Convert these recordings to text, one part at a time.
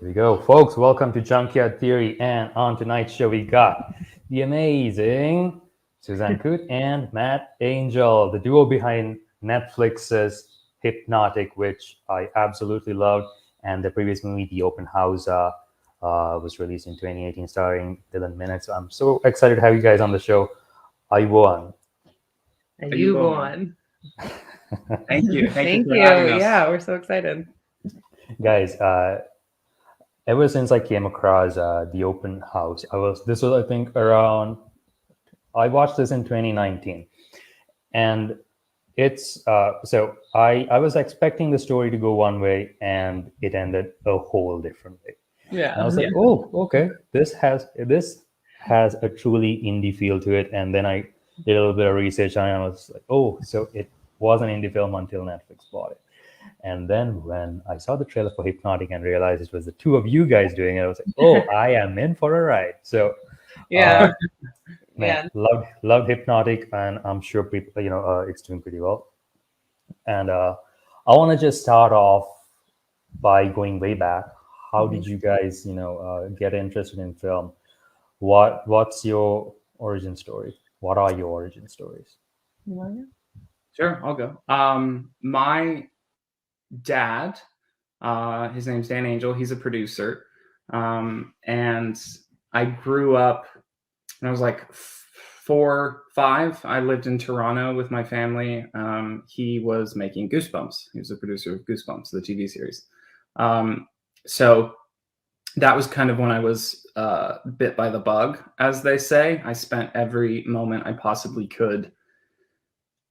Here we go, folks. Welcome to Junkyard Theory, and on tonight's show we got the amazing Suzanne Coote and MattAngel, the duo behind Netflix's Hypnotic, which I absolutely loved, and the previous movie, The Open House, was released in 2018, starring Dylan Minnette. So I'm so excited to have you guys on the show. I won. You won. Thank you. Thank you. Yeah, we're so excited. Guys, ever since I came across The Open House, this was I think around, I watched this in 2019, and it's so I was expecting the story to go one way, and it ended a whole different way. Yeah, and I was like, oh, okay, this has a truly indie feel to it. And then I did a little bit of research, and I was like, oh, so it was an indie film until Netflix bought it. And then when I saw the trailer for Hypnotic and realized it was the two of you guys doing it, I was like, oh, I am in for a ride. So yeah, man, loved Hypnotic, and I'm sure people, it's doing pretty well. And I want to just start off by going way back. How did you guys, get interested in film? What's your origin story? What are your origin stories? Sure, I'll go. My dad, his name's MattAngel. He's a producer, and I grew up when I was like 4, 5. I lived in Toronto with my family. He was making Goosebumps. He was a producer of Goosebumps, the TV series. So that was kind of when I was bit by the bug, as they say. I spent every moment I possibly could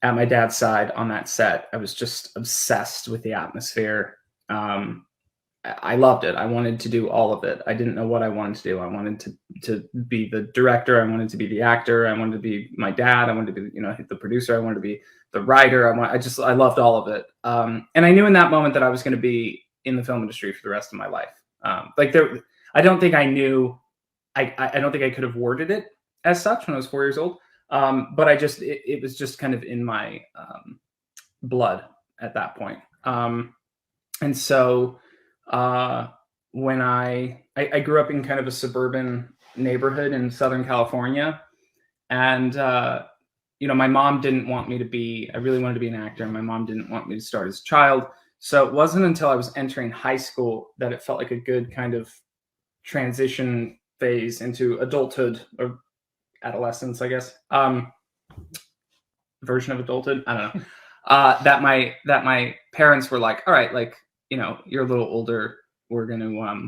at my dad's side on that set. I was just obsessed with the atmosphere. I loved it. I wanted to do all of it. I didn't know what I wanted to do. I wanted to be the director. I wanted to be the actor. I wanted to be my dad. I wanted to be, the producer. I wanted to be the writer. I loved all of it. And I knew in that moment that I was going to be in the film industry for the rest of my life. I don't think I knew. I don't think I could have worded it as such when I was 4 years old. But it was just kind of in my blood at that point. And so when I grew up in kind of a suburban neighborhood in Southern California, and my mom didn't want me to be. I really wanted to be an actor, and my mom didn't want me to start as a child. So it wasn't until I was entering high school that it felt like a good kind of transition phase into adulthood or adolescence, I guess, version of adulthood. I don't know. That my parents were like, all right, like, you're a little older. We're gonna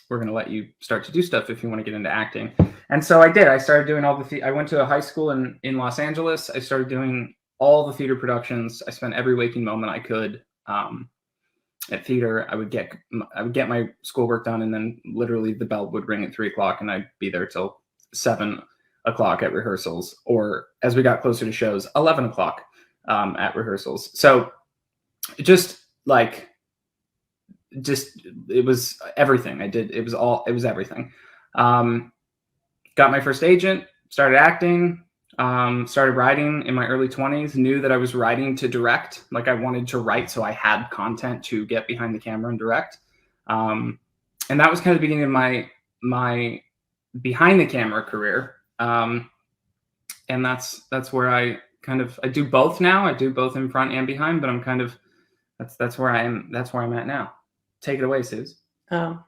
let you start to do stuff if you want to get into acting. And so I did. I started doing all the. I went to a high school in Los Angeles. I started doing all the theater productions. I spent every waking moment I could at theater. I would get my schoolwork done, and then literally the bell would ring at 3:00, and I'd be there till 7:00 at rehearsals, or as we got closer to shows, 11:00 at rehearsals. So it was everything I did. It was everything. Got my first agent, started acting, started writing in my early 20s, knew that I was writing to direct. Like, I wanted to write so I had content to get behind the camera and direct. And that was kind of the beginning of my behind the camera career. And that's where I do both now. I do both in front and behind, but I'm kind of, that's where I am. That's where I'm at now. Take it away, Suze. Oh,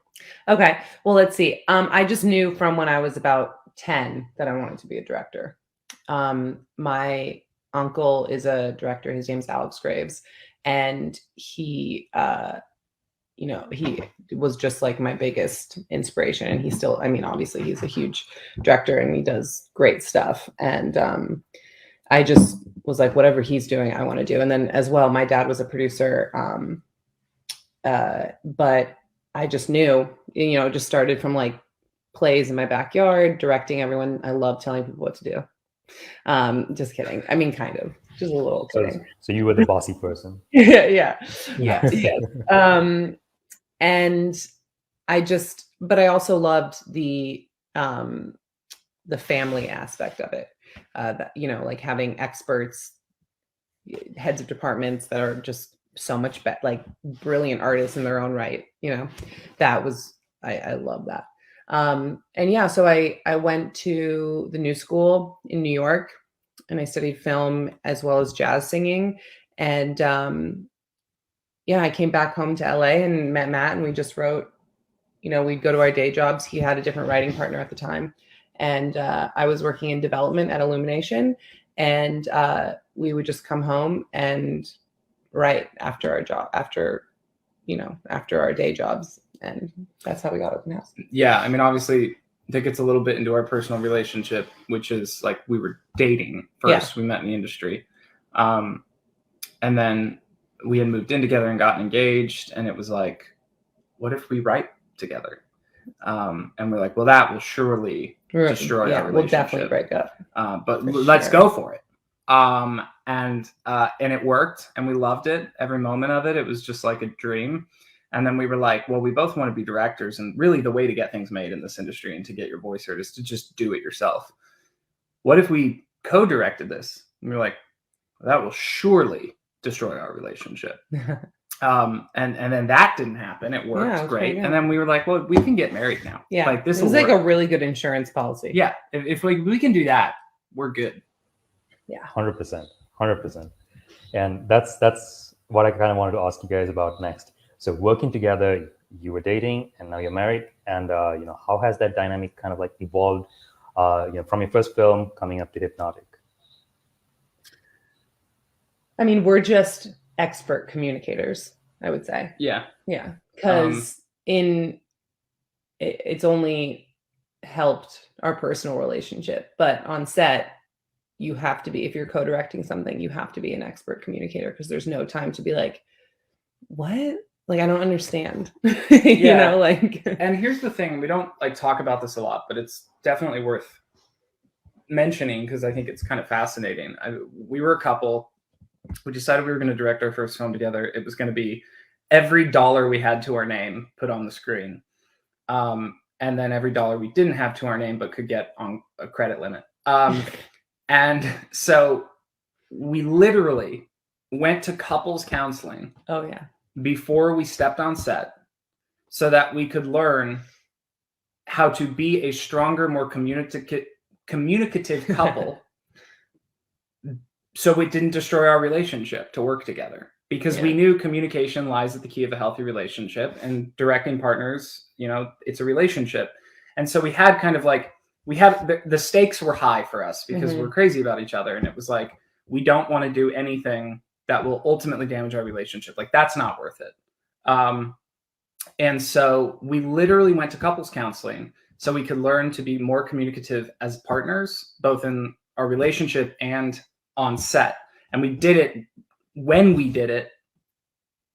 okay. Well, let's see. I just knew from when I was about 10 that I wanted to be a director. My uncle is a director. His name's Alex Graves, and he was just like my biggest inspiration. And he still, obviously he's a huge director and he does great stuff. And I just was like, whatever he's doing, I want to do. And then as well, my dad was a producer. But I just knew, just started from like plays in my backyard, directing everyone. I love telling people what to do. Just kidding. Kind of, just a little kidding. So you were the bossy person. Yeah. And but I also loved the family aspect of it. Like having experts, heads of departments that are just so much better, like brilliant artists in their own right. That was I love that. And yeah, so I went to the New School in New York, and I studied film as well as jazz singing. And yeah, I came back home to LA and met Matt, and we just wrote, we'd go to our day jobs. He had a different writing partner at the time. And I was working in development at Illumination, and we would just come home and write after our job, after our day jobs. And that's how we got Open House. Yeah. I mean, obviously that gets a little bit into our personal relationship, which is like we were dating first. Yeah. We met in the industry. And then we had moved in together and gotten engaged. And it was like, what if we write together? And we're like, well, that will surely destroy our relationship. We'll definitely break up. But let's go for it. And it worked, and we loved it. Every moment of it. It was just like a dream. And then we were like, well, we both want to be directors, and really the way to get things made in this industry and to get your voice heard is to just do it yourself. What if we co-directed this? And we were like, well, that will surely destroy our relationship. And then that didn't happen. It worked great. And then we were like, well, we can get married now. Yeah. Like this is like a really good insurance policy. Yeah. If we can do that, we're good. Yeah. 100%. And that's what I kind of wanted to ask you guys about next. So working together, you were dating and now you're married. And, how has that dynamic kind of like evolved, from your first film coming up to Hypnotic? I mean, we're just expert communicators, I would say. Yeah. Yeah. Because it's only helped our personal relationship. But on set, you have to be, if you're co-directing something, you have to be an expert communicator, because there's no time to be like, what? Like, I don't understand. And here's the thing, we don't like talk about this a lot, but it's definitely worth mentioning because I think it's kind of fascinating. We were a couple. We decided we were going to direct our first film together. It was going to be every dollar we had to our name put on the screen. And then every dollar we didn't have to our name but could get on a credit limit. And so we literally went to couples counseling. Oh, yeah. Before we stepped on set, so that we could learn how to be a stronger, more communicative couple. So it didn't destroy our relationship to work together, because we knew communication lies at the key of a healthy relationship, and directing partners, it's a relationship. And so we had kind of like, the stakes were high for us because we're crazy about each other. And it was like, we don't want to do anything that will ultimately damage our relationship. Like, that's not worth it. And so we literally went to couples counseling so we could learn to be more communicative as partners, both in our relationship and on set. And we did it when we did it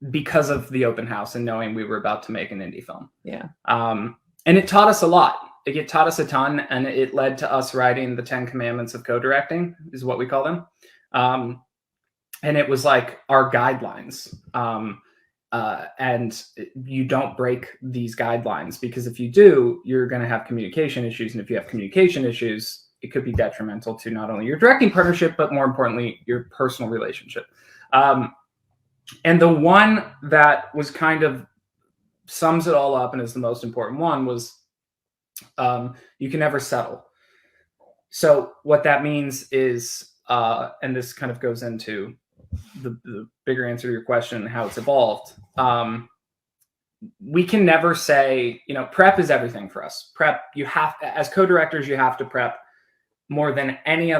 because of the open house and knowing we were about to make an indie film. Yeah. And it taught us a lot. It taught us a ton, and it led to us writing the 10 Commandments of co-directing, is what we call them. And it was like our guidelines. And you don't break these guidelines, because if you do, you're going to have communication issues. And if you have communication issues, it could be detrimental to not only your directing partnership, but more importantly, your personal relationship. And the one that was kind of sums it all up and is the most important one was, you can never settle. So what that means is, and this kind of goes into the bigger answer to your question, how it's evolved. We can never say, prep is everything for us. Prep, as co-directors, you have to prep more than any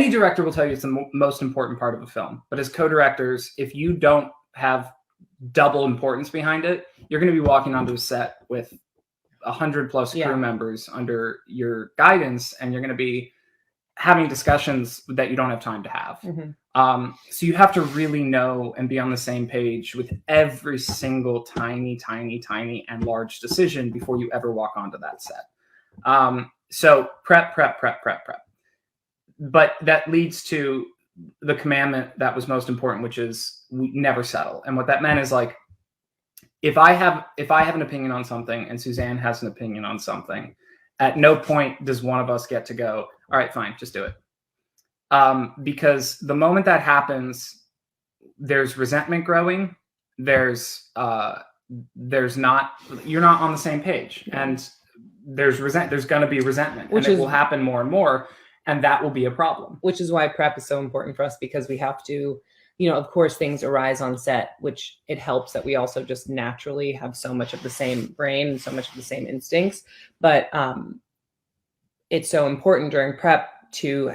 director will tell you it's the most important part of a film. But as co-directors, if you don't have double importance behind it, you're going to be walking onto a set with 100 plus crew members under your guidance, and you're going to be having discussions that you don't have time to have. So you have to really know and be on the same page with every single tiny and large decision before you ever walk onto that set. So prep. But that leads to the commandment that was most important, which is we never settle. And what that meant is, like, if I have an opinion on something and Suzanne has an opinion on something, at no point does one of us get to go, all right, fine, just do it. Because the moment that happens, there's resentment growing. There's you're not on the same page, and there's going to be resentment, and it will happen more and more, and that will be a problem. Which is why prep is so important for us, because we have to, of course, things arise on set, which it helps that we also just naturally have so much of the same brain and so much of the same instincts. But it's so important during prep to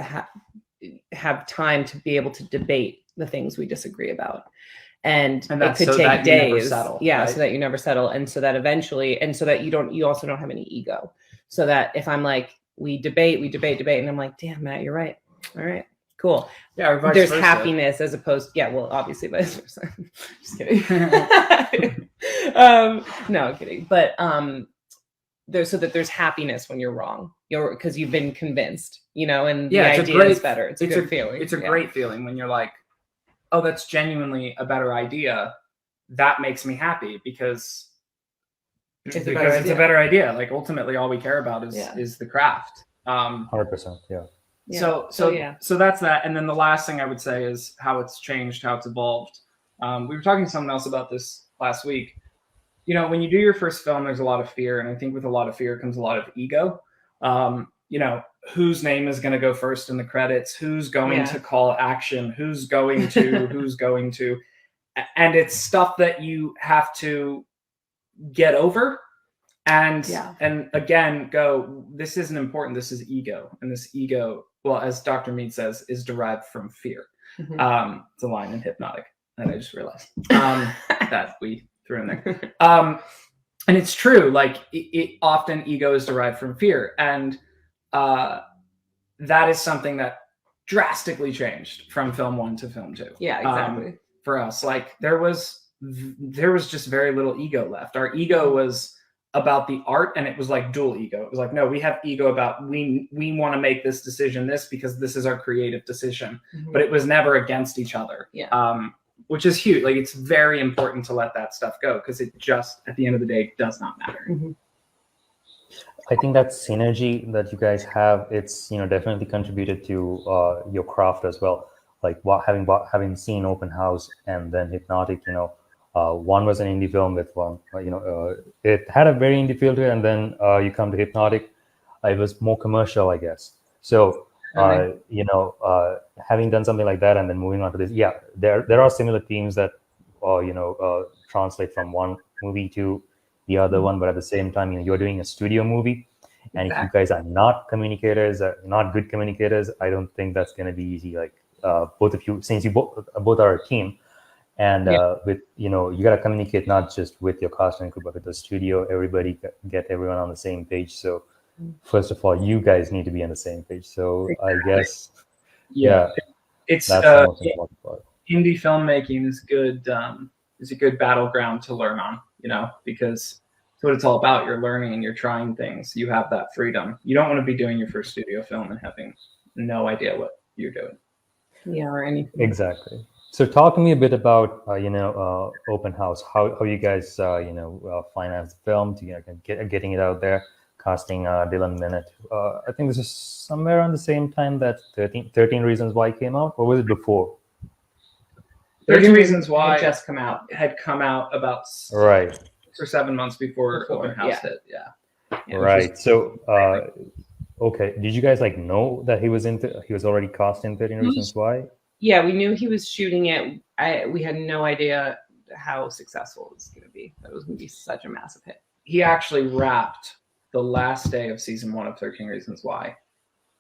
have time to be able to debate the things we disagree about. And it could take days. Settle, yeah. right? So that you never settle. And so that eventually, and so that you also don't have any ego. So that if I'm like, we debate, and I'm like, damn, Matt, you're right. All right, cool. Yeah. Or There's versa. happiness as opposed, well, obviously vice versa. Just kidding. No, I'm kidding. But so that there's happiness when you're wrong, because you've been convinced, and the idea is better. It's a good feeling. It's a great feeling when you're like, oh, that's genuinely a better idea. That makes me happy because it's a better idea. Like ultimately all we care about is the craft. 100%. Yeah. So that's that. And then the last thing I would say is how it's changed, how it's evolved. We were talking to someone else about this last week. When you do your first film, there's a lot of fear. And I think with a lot of fear comes a lot of ego. Whose name is going to go first in the credits, who's going to call action, who's going to, and it's stuff that you have to get over. And again, this isn't important. This is ego. And this ego, well, as Dr. Mead says, is derived from fear. Mm-hmm. It's a line in Hypnotic that I just realized that we threw in there. And it's true. Like it often ego is derived from fear. And that is something that drastically changed from film 1 to film 2. Yeah, exactly. For us, like there was just very little ego left. Our ego was about the art, and it was like dual ego. It was like, no, we have ego about we want to make this decision because this is our creative decision, but it was never against each other. Yeah. Which is huge. Like it's very important to let that stuff go, because it just at the end of the day does not matter. Mm-hmm. I think that synergy that you guys have, it's definitely contributed to your craft as well. Like having seen Open House and then Hypnotic, one was an indie film with one, it had a very indie feel to it, and then you come to Hypnotic, it was more commercial, I guess. So having done something like that and then moving on to this, there are similar themes that translate from one movie to the other one, but at the same time, you're doing a studio movie, and if you guys are not communicators, not good communicators, I don't think that's going to be easy. Like both of you, since you both are a team, and with you got to communicate not just with your cast and crew, but with the studio. Everybody get everyone on the same page. So first of all, you guys need to be on the same page. So I guess it's that's the most important part. Indie filmmaking is good. Is a good battleground to learn on. Because it's what it's all about. You're learning and you're trying things. You have that freedom. You don't want to be doing your first studio film and having no idea what you're doing. Yeah, or anything. Exactly. So talk to me a bit about, Open House, how you guys, finance the film to getting it out there, casting Dylan Minnett. I think this is somewhere around the same time that 13 Reasons Why came out, or was it before? 13 Reasons Why had come out about 6 or 7 months before Open House hit. Yeah. Right. So, okay. Did you guys know that he was already cast in 13 Reasons Why? Yeah, we knew he was shooting it. We had no idea how successful it was going to be. That was going to be such a massive hit. He actually wrapped the last day of season 1 of 13 Reasons Why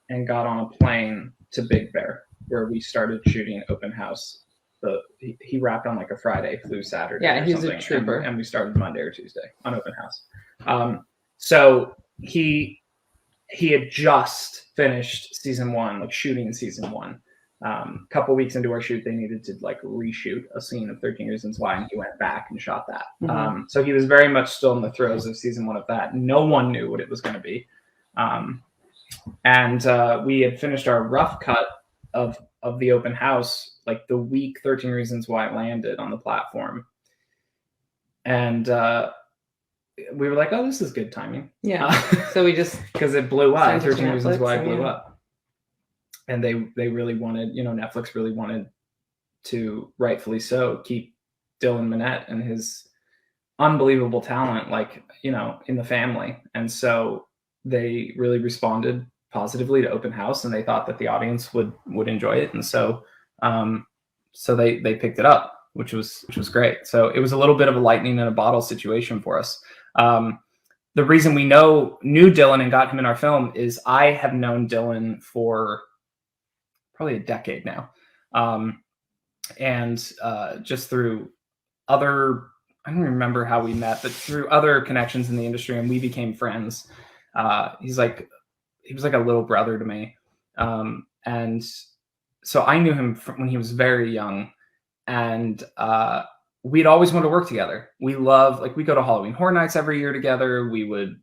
and got on a plane to Big Bear, where we started shooting Open House. He wrapped on a Friday, flew Saturday. Yeah, he was a trooper. And we started Monday or Tuesday on Open House. So he had just finished season 1, shooting season 1. A couple weeks into our shoot, they needed to reshoot a scene of 13 Reasons Why, and he went back and shot that. Mm-hmm. So he was very much still in the throes of season 1 of that. No one knew what it was going to be. And we had finished our rough cut of the Open House the week 13 Reasons Why landed on the platform. And we were like, oh, this is good timing. Yeah. So we just... Because it blew up. 13 Reasons Why blew up. And they really wanted, Netflix really wanted to, rightfully so, keep Dylan Minnett and his unbelievable talent, like, you know, in the family. And so they really responded positively to open house, and they thought that the audience would enjoy it. And so, so they picked it up, which was great. So it was a little bit of a lightning in a bottle situation for us. The reason we knew Dylan and got him in our film is I have known Dylan for probably a decade now. And just through other, I don't remember how we met, but through other connections in the industry, and we became friends. He was like a little brother to me. And so I knew him from when he was very young, and we'd always wanted to work together. We love, like, we go to Halloween Horror Nights every year together. We would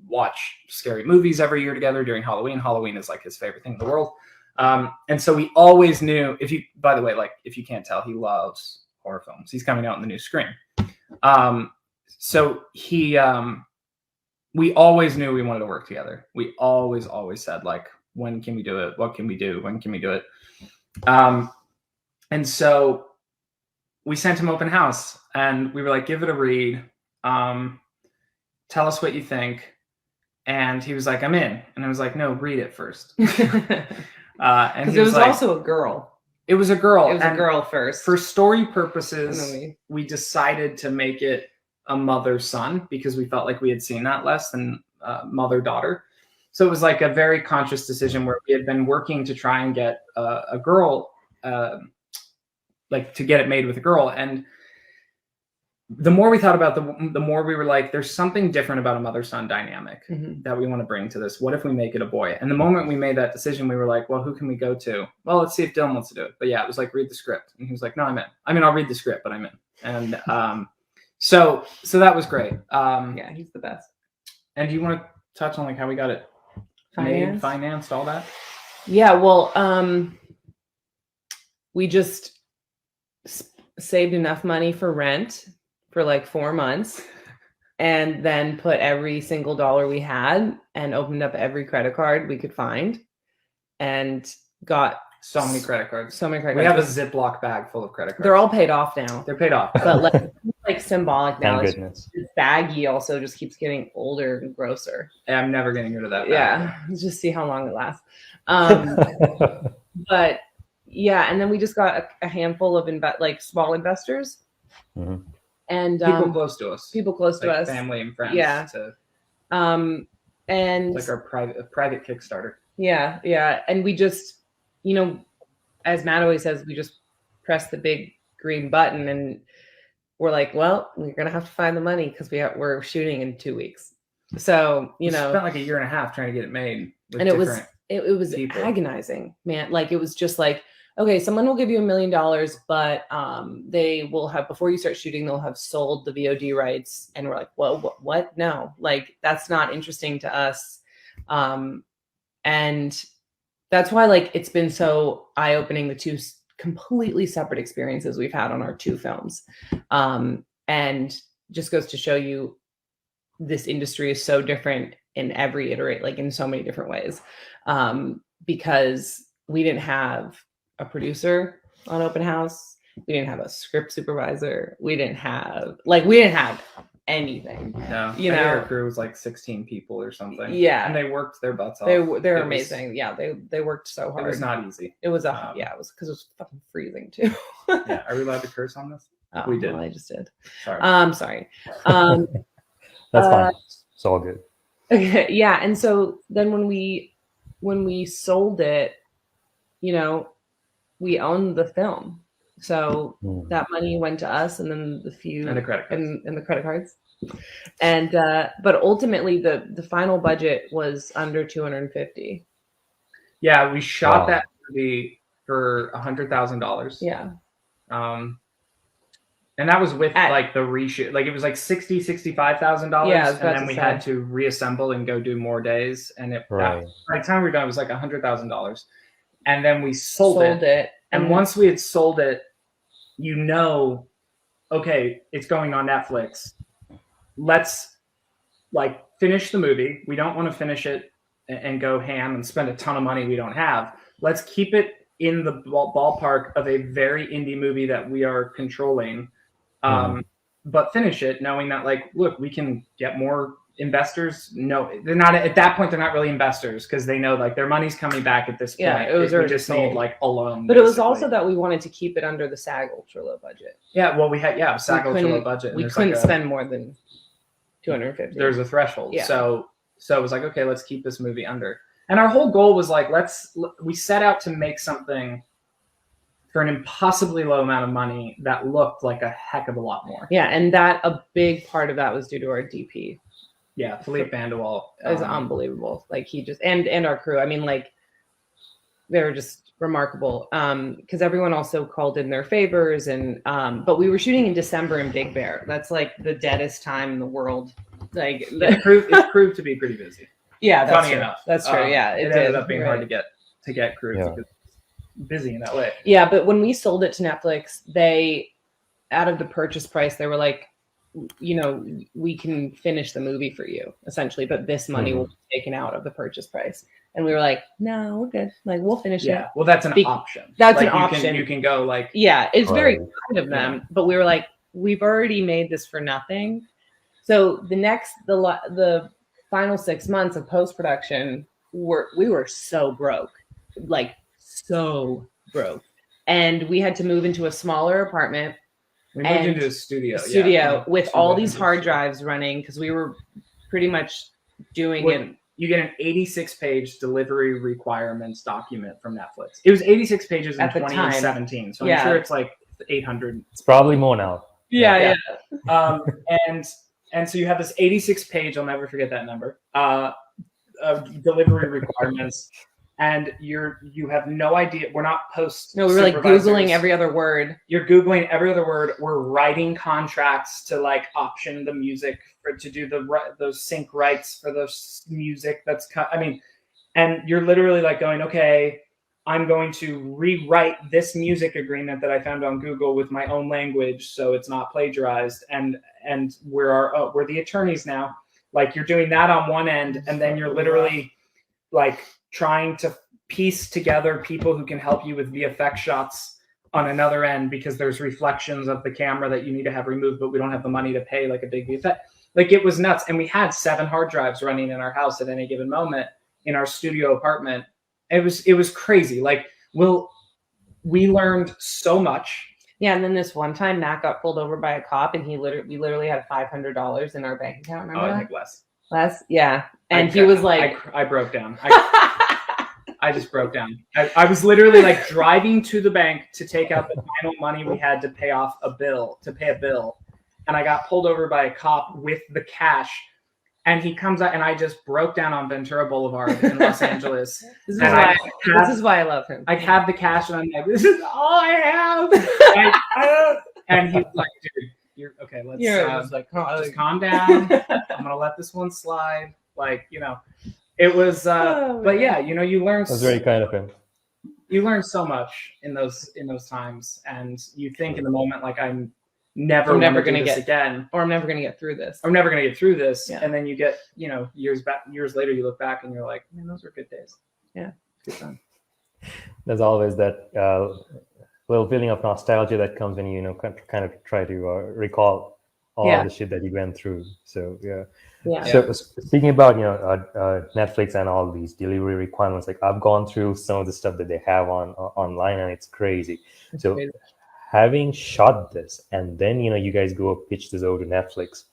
watch scary movies every year together during Halloween. Halloween is like his favorite thing in the world. And so we always knew, by the way, like, if you can't tell, he loves horror films. He's coming out in the new Scream. So we always knew we wanted to work together. We always said, like, when can we do it? What can we do? When can we do it? And so we sent him open house, and we were like, give it a read. Tell us what you think. And he was like, I'm in. And I was like, no, read it first. And it was like, also a girl. It was a girl. It was a girl first. For story purposes, we decided to make it a mother-son, because we felt like we had seen that less than mother-daughter. So it was like a very conscious decision where we had been working to try and get a girl, like, to get it made with a girl. And the more we thought about the more we were like, there's something different about a mother-son dynamic that we want to bring to this. What if we make it a boy? And the moment we made that decision, we were like, well, who can we go to? Well, let's see if Dylan wants to do it. But yeah, it was like, read the script. And he was like, no, I'm in. I mean, I'll read the script, but I'm in. And so that was great. Yeah, he's the best. And do you want to touch on, like, how we got it financed, all that? Yeah, well, we just saved enough money for rent for like 4 months, and then put every single dollar we had and opened up every credit card we could find, and got so many credit cards. We have a Ziploc bag full of credit cards. They're all paid off now. They're paid off. But like symbolic now. Thank goodness. This baggie also just keeps getting older and grosser. And I'm never getting rid of that bag. Yeah, let's just see how long it lasts. But yeah, and then we just got a handful of small investors. Mm-hmm. And people close to us, like family and friends. Yeah. And like our private Kickstarter. Yeah. And we just, as Matt always says, we just press the big green button, and we're like, well, we're gonna have to find the money because we're shooting in 2 weeks. So we spent like a year and a half trying to get it made. And it was agonizing, man. Like, it was just like, okay, someone will give you $1 million, but they will have, before you start shooting, they'll have sold the VOD rights. And we're like, well, what? No, like, that's not interesting to us. And that's why, like, it's been so eye-opening, the two completely separate experiences we've had on our 2 films. And just goes to show you this industry is so different in every iterate, like, in so many different ways. Because we didn't have a producer on open house. We didn't have a script supervisor. We didn't have anything. No, our crew was like 16 people or something. Yeah, and they worked their butts off. They're amazing. They worked so hard. It was not easy. It was it was because it was fucking freezing too. Yeah, are we allowed to curse on this? We did. Well, I just did. Sorry. Sorry. That's fine. It's all good. Okay, yeah, and so then when we sold it, we owned the film. So that money went to us, and then and the credit cards. and the credit cards. And but ultimately the final budget was under $250. Yeah, we shot that movie for $100,000. Yeah. And that was with like the reshoot. Like, it was like $65,000. Yeah, and then we had to reassemble and go do more days. And by the time we were done, it was like $100,000. And then we sold it. And once we had sold it, okay, it's going on Netflix. Let's like finish the movie. We don't want to finish it and go ham and spend a ton of money we don't have. Let's keep it in the ballpark of a very indie movie that we are controlling. but finish it knowing that like, look, we can get more investors. No, they're not at that point. They're not really investors because they know like their money's coming back at this point. Yeah, it was we already just sold. need like a loan. But it was basically. also that we wanted to keep it under the SAG ultra low budget. Yeah, well, we had SAG ultra low budget. And We there's couldn't like spend more than 250. There's a threshold. Yeah. So it was like, okay, let's keep this movie under. And our whole goal was like, we set out to make something for an impossibly low amount of money that looked like a heck of a lot more. Yeah, and that a big part of that was due to our DP. Yeah, Philippe Vanderwall Is unbelievable. Like he just and our crew. I mean, like they were just remarkable. Because everyone also called in their favors, and but we were shooting in December in Big Bear. That's like the deadest time in the world. Like it proved to be pretty busy. Yeah, that's funny true. enough. That's true. Yeah, it ended up being hard to get crew because it's busy in that way. Yeah, but when we sold it to Netflix, they out of the purchase price, they were like, you know, we can finish the movie for you essentially, but this money will be taken out of the purchase price. And we were like, no, we're good. Like we'll finish it. Yeah, well, that's an option. That's like, an option. You can go like, yeah, it's very kind of them, but we were like, we've already made this for nothing. So the final 6 months of post-production, we were so broke, like so broke. And we had to move into a smaller apartment. We moved into a studio. With all these hard drives running because we were pretty much doing it. You get an 86-page delivery requirements document from Netflix. It was 86 pages in 2017, so I'm sure it's like 800. It's probably more now. Yeah. And so you have this 86-page, I'll never forget that number, of delivery requirements. And you have no idea. We're not post. No, we were like Googling every other word. You're Googling every other word. We're writing contracts to like option the music to do those sync rights for those music and you're literally like going, okay, I'm going to rewrite this music agreement that I found on Google with my own language so it's not plagiarized. And we're the attorneys now. Like you're doing that on one end, and then you're literally like trying to piece together people who can help you with VFX shots on another end because there's reflections of the camera that you need to have removed, but we don't have the money to pay like a big VFX. Like it was nuts. And we had 7 hard drives running in our house at any given moment in our studio apartment. It was crazy. Like we learned so much. Yeah, and then this one time Matt got pulled over by a cop and we literally had $500 in our bank account. Remember that? I think less. Less? Yeah. And he was like I broke down. I just broke down. I was literally like driving to the bank to take out the final money we had to pay a bill. And I got pulled over by a cop with the cash. And he comes out and I just broke down on Ventura Boulevard in Los Angeles. This is why I love him. I have the cash and I'm like, this is all I have. And he's like, dude, you're okay. Let's just calm down. I'm going to let this one slide. Like, you know. It was, but yeah, you know, you learn. That's very kind of him. You learn so much in those times, and you think in the moment like I'm never going to do this again, or I'm never going to get through this. Yeah. And then you get, you know, years later, you look back and you're like, man, those were good days. Yeah, good time. There's always that little feeling of nostalgia that comes when you kind of try to recall all the shit that you went through. So yeah. So speaking about Netflix and all these delivery requirements, like I've gone through some of the stuff that they have online, and it's crazy. Having shot this, and then you guys go pitch this over to Netflix,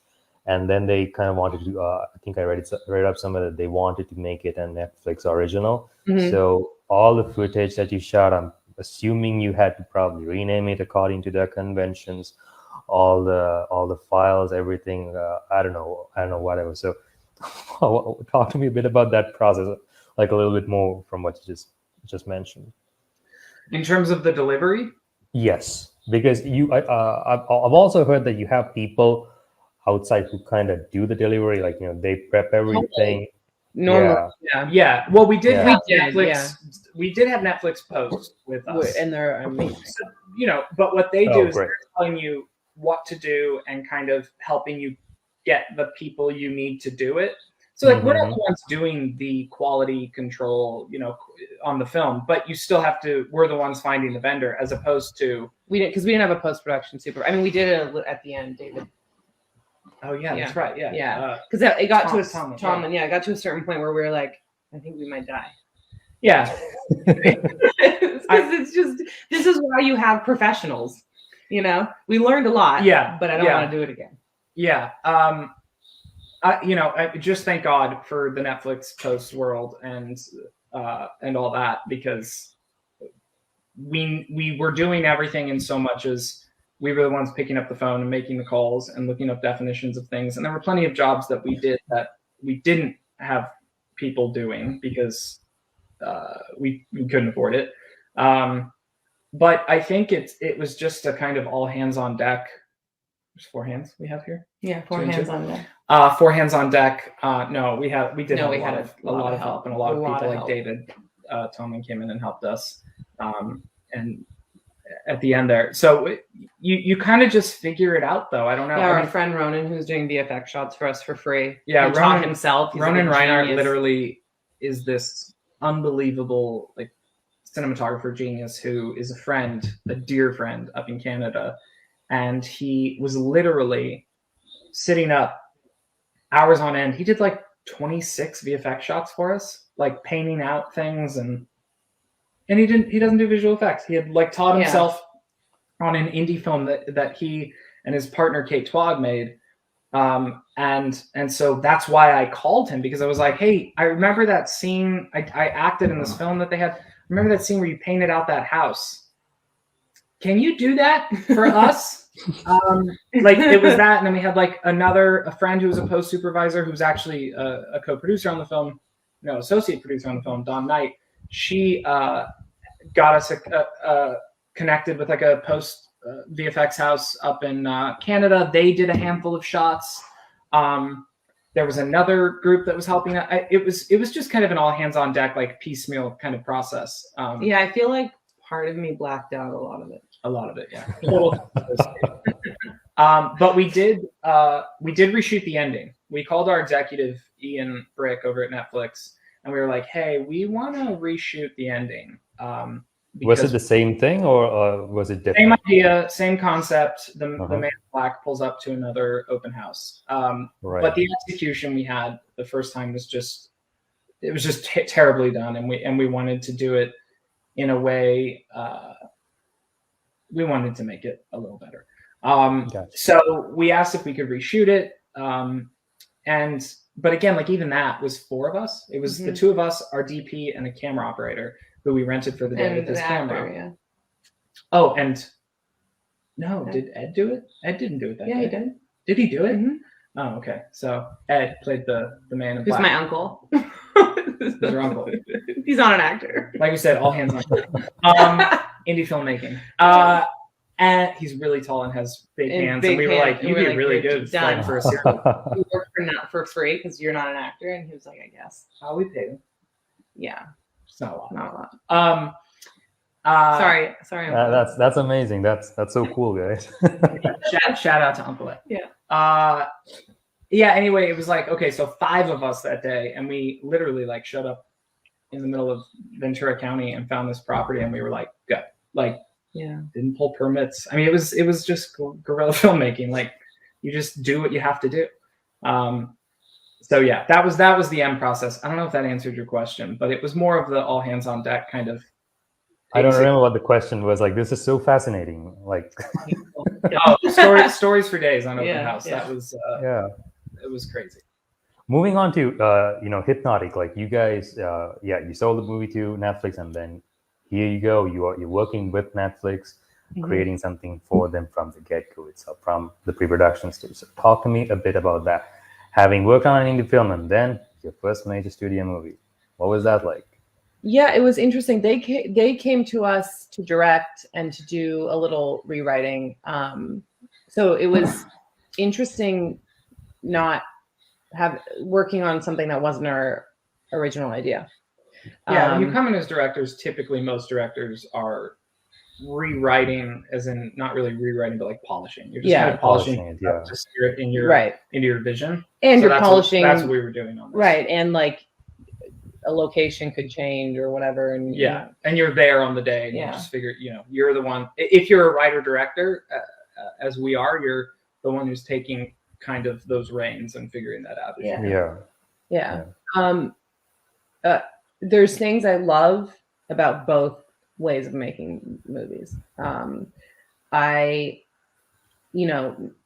and then they kind of wanted to. I think I read up somewhere that they wanted to make it a Netflix original. Mm-hmm. So all the footage that you shot, I'm assuming you had to probably rename it according to their conventions. All the files, everything. I don't know, whatever. So, talk to me a bit about that process, like a little bit more from what you just mentioned. In terms of the delivery, yes, because I've also heard that you have people outside who kind of do the delivery, like they prep everything. Normally, yeah. Well, we did have Netflix. Yeah. We did have Netflix post with us, and they're amazing. So, but what they do is they're telling you what to do and kind of helping you get the people you need to do it. So like we're not the ones doing the quality control, on the film, but you still have to, we're the ones finding the vendor as opposed to. We didn't have a post-production super. I mean, we did it at the end, David Oh yeah, that's right. Yeah. Yeah. Because it got to Tom, it got to a certain point where we were like, I think we might die. Yeah. It's just, this is why you have professionals. You know, we learned a lot. Yeah. But I don't want to do it again. Yeah. I just thank God for the Netflix post world and all that, because we were doing everything in so much as we were the ones picking up the phone and making the calls and looking up definitions of things. And there were plenty of jobs that we did that we didn't have people doing because we couldn't afford it. But I think it was just a kind of all hands on deck. There's 4 hands we have here. Yeah, 4 hands on deck. 4 hands on deck. No, we had a lot of help, and a lot of people like David Tolman came in and helped us. And at the end there, so you kind of just figure it out, though. I don't know. Yeah, our friend Ronan, who's doing VFX shots for us for free. Yeah, Ronan taught himself. Ronan Reinhardt literally is this unbelievable like cinematographer genius who is a dear friend up in Canada. And he was literally sitting up hours on end. He did like 26 VFX shots for us, like painting out things, and he doesn't do visual effects. He had like taught himself on an indie film that he and his partner Kate Twog made. And so that's why I called him, because I was like, hey, I remember that scene. I acted in this film that they had. Remember that scene where you painted out that house? Can you do that for us? Like it was that, and then we had like a friend who was a post supervisor who's actually a co-producer on the film, associate producer on the film, Dawn Knight. She got us connected with like a post VFX house up in Canada. They did a handful of shots. There was another group that was helping. It was just kind of an all hands on deck, like piecemeal kind of process. Yeah, I feel like part of me blacked out a lot of it. A lot of it, yeah. But we did reshoot the ending. We called our executive Ian Brick over at Netflix, and we were like, "Hey, we want to reshoot the ending." Was it the same thing, or was it different? Same idea, same concept. The man in black pulls up to another open house, but the execution we had the first time was just terribly done, and we wanted to do it in a way. We wanted to make it a little better. Gotcha. So we asked if we could reshoot it. But again, like even that was 4 of us. It was the 2 of us, our DP, and a camera operator who we rented for the day with his camera. Yeah. Oh, and no, did Ed do it? Ed didn't do it that day. Yeah, he did. Did he do it? Mm-hmm. Oh, okay. So Ed played the man in Who's black. my uncle. Who's your uncle? He's not an actor. Like we said, all hands on deck. Indie filmmaking. And he's really tall and has big hands. And we were like, you'd be really good for a sequel. You work for free because you're not an actor. And he was like, I guess. We paid him. Yeah. It's not a lot. Not a lot. Sorry. That's amazing. That's so cool, guys. Shout out to Uncle Ed. Yeah. Yeah. Anyway, it was like, okay, so 5 of us that day, and we literally like showed up in the middle of Ventura County and found this property, and we were like, go. Like, didn't pull permits. I mean, it was just guerrilla filmmaking. Like, you just do what you have to do. So yeah, that was the end process. I don't know if that answered your question, but it was more of the all hands on deck kind of. I don't remember what the question was. Like, this is so fascinating. Like, stories for days on open house. Yeah. That was it was crazy. Moving on to Hypnotic. Like, you guys, you sold the movie to Netflix, and then here you go. You're working with Netflix, creating something for them from the get-go itself, from the pre-production stage. So talk to me a bit about that. Having worked on an indie film and then your first major studio movie, what was that like? Yeah, it was interesting. They came to us to direct and to do a little rewriting. So it was interesting not working on something that wasn't our original idea. Yeah, when you come in as directors, typically most directors are rewriting, as in not really rewriting, but like polishing. You're just kind of polishing it, to steer it into your vision. And so you're polishing. That's what we were doing on this. Right, and like a location could change or whatever, and and you're there on the day, and you just figure, you're the one. If you're a writer director, as we are, you're the one who's taking kind of those reins and figuring that out. Yeah. There's things I love about both ways of making movies.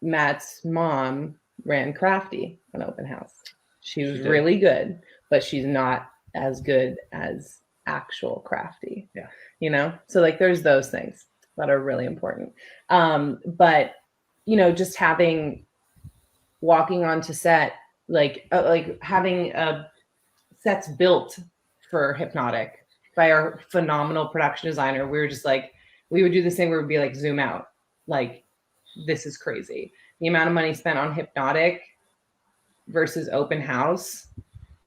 Matt's mom ran Crafty, an open house. She was really good, but she's not as good as actual Crafty. Yeah. So like there's those things that are really important. But just walking onto set, like having sets built for Hypnotic by our phenomenal production designer. We were just like, we would do this thing where we'd be like, zoom out. Like, this is crazy. The amount of money spent on Hypnotic versus open house.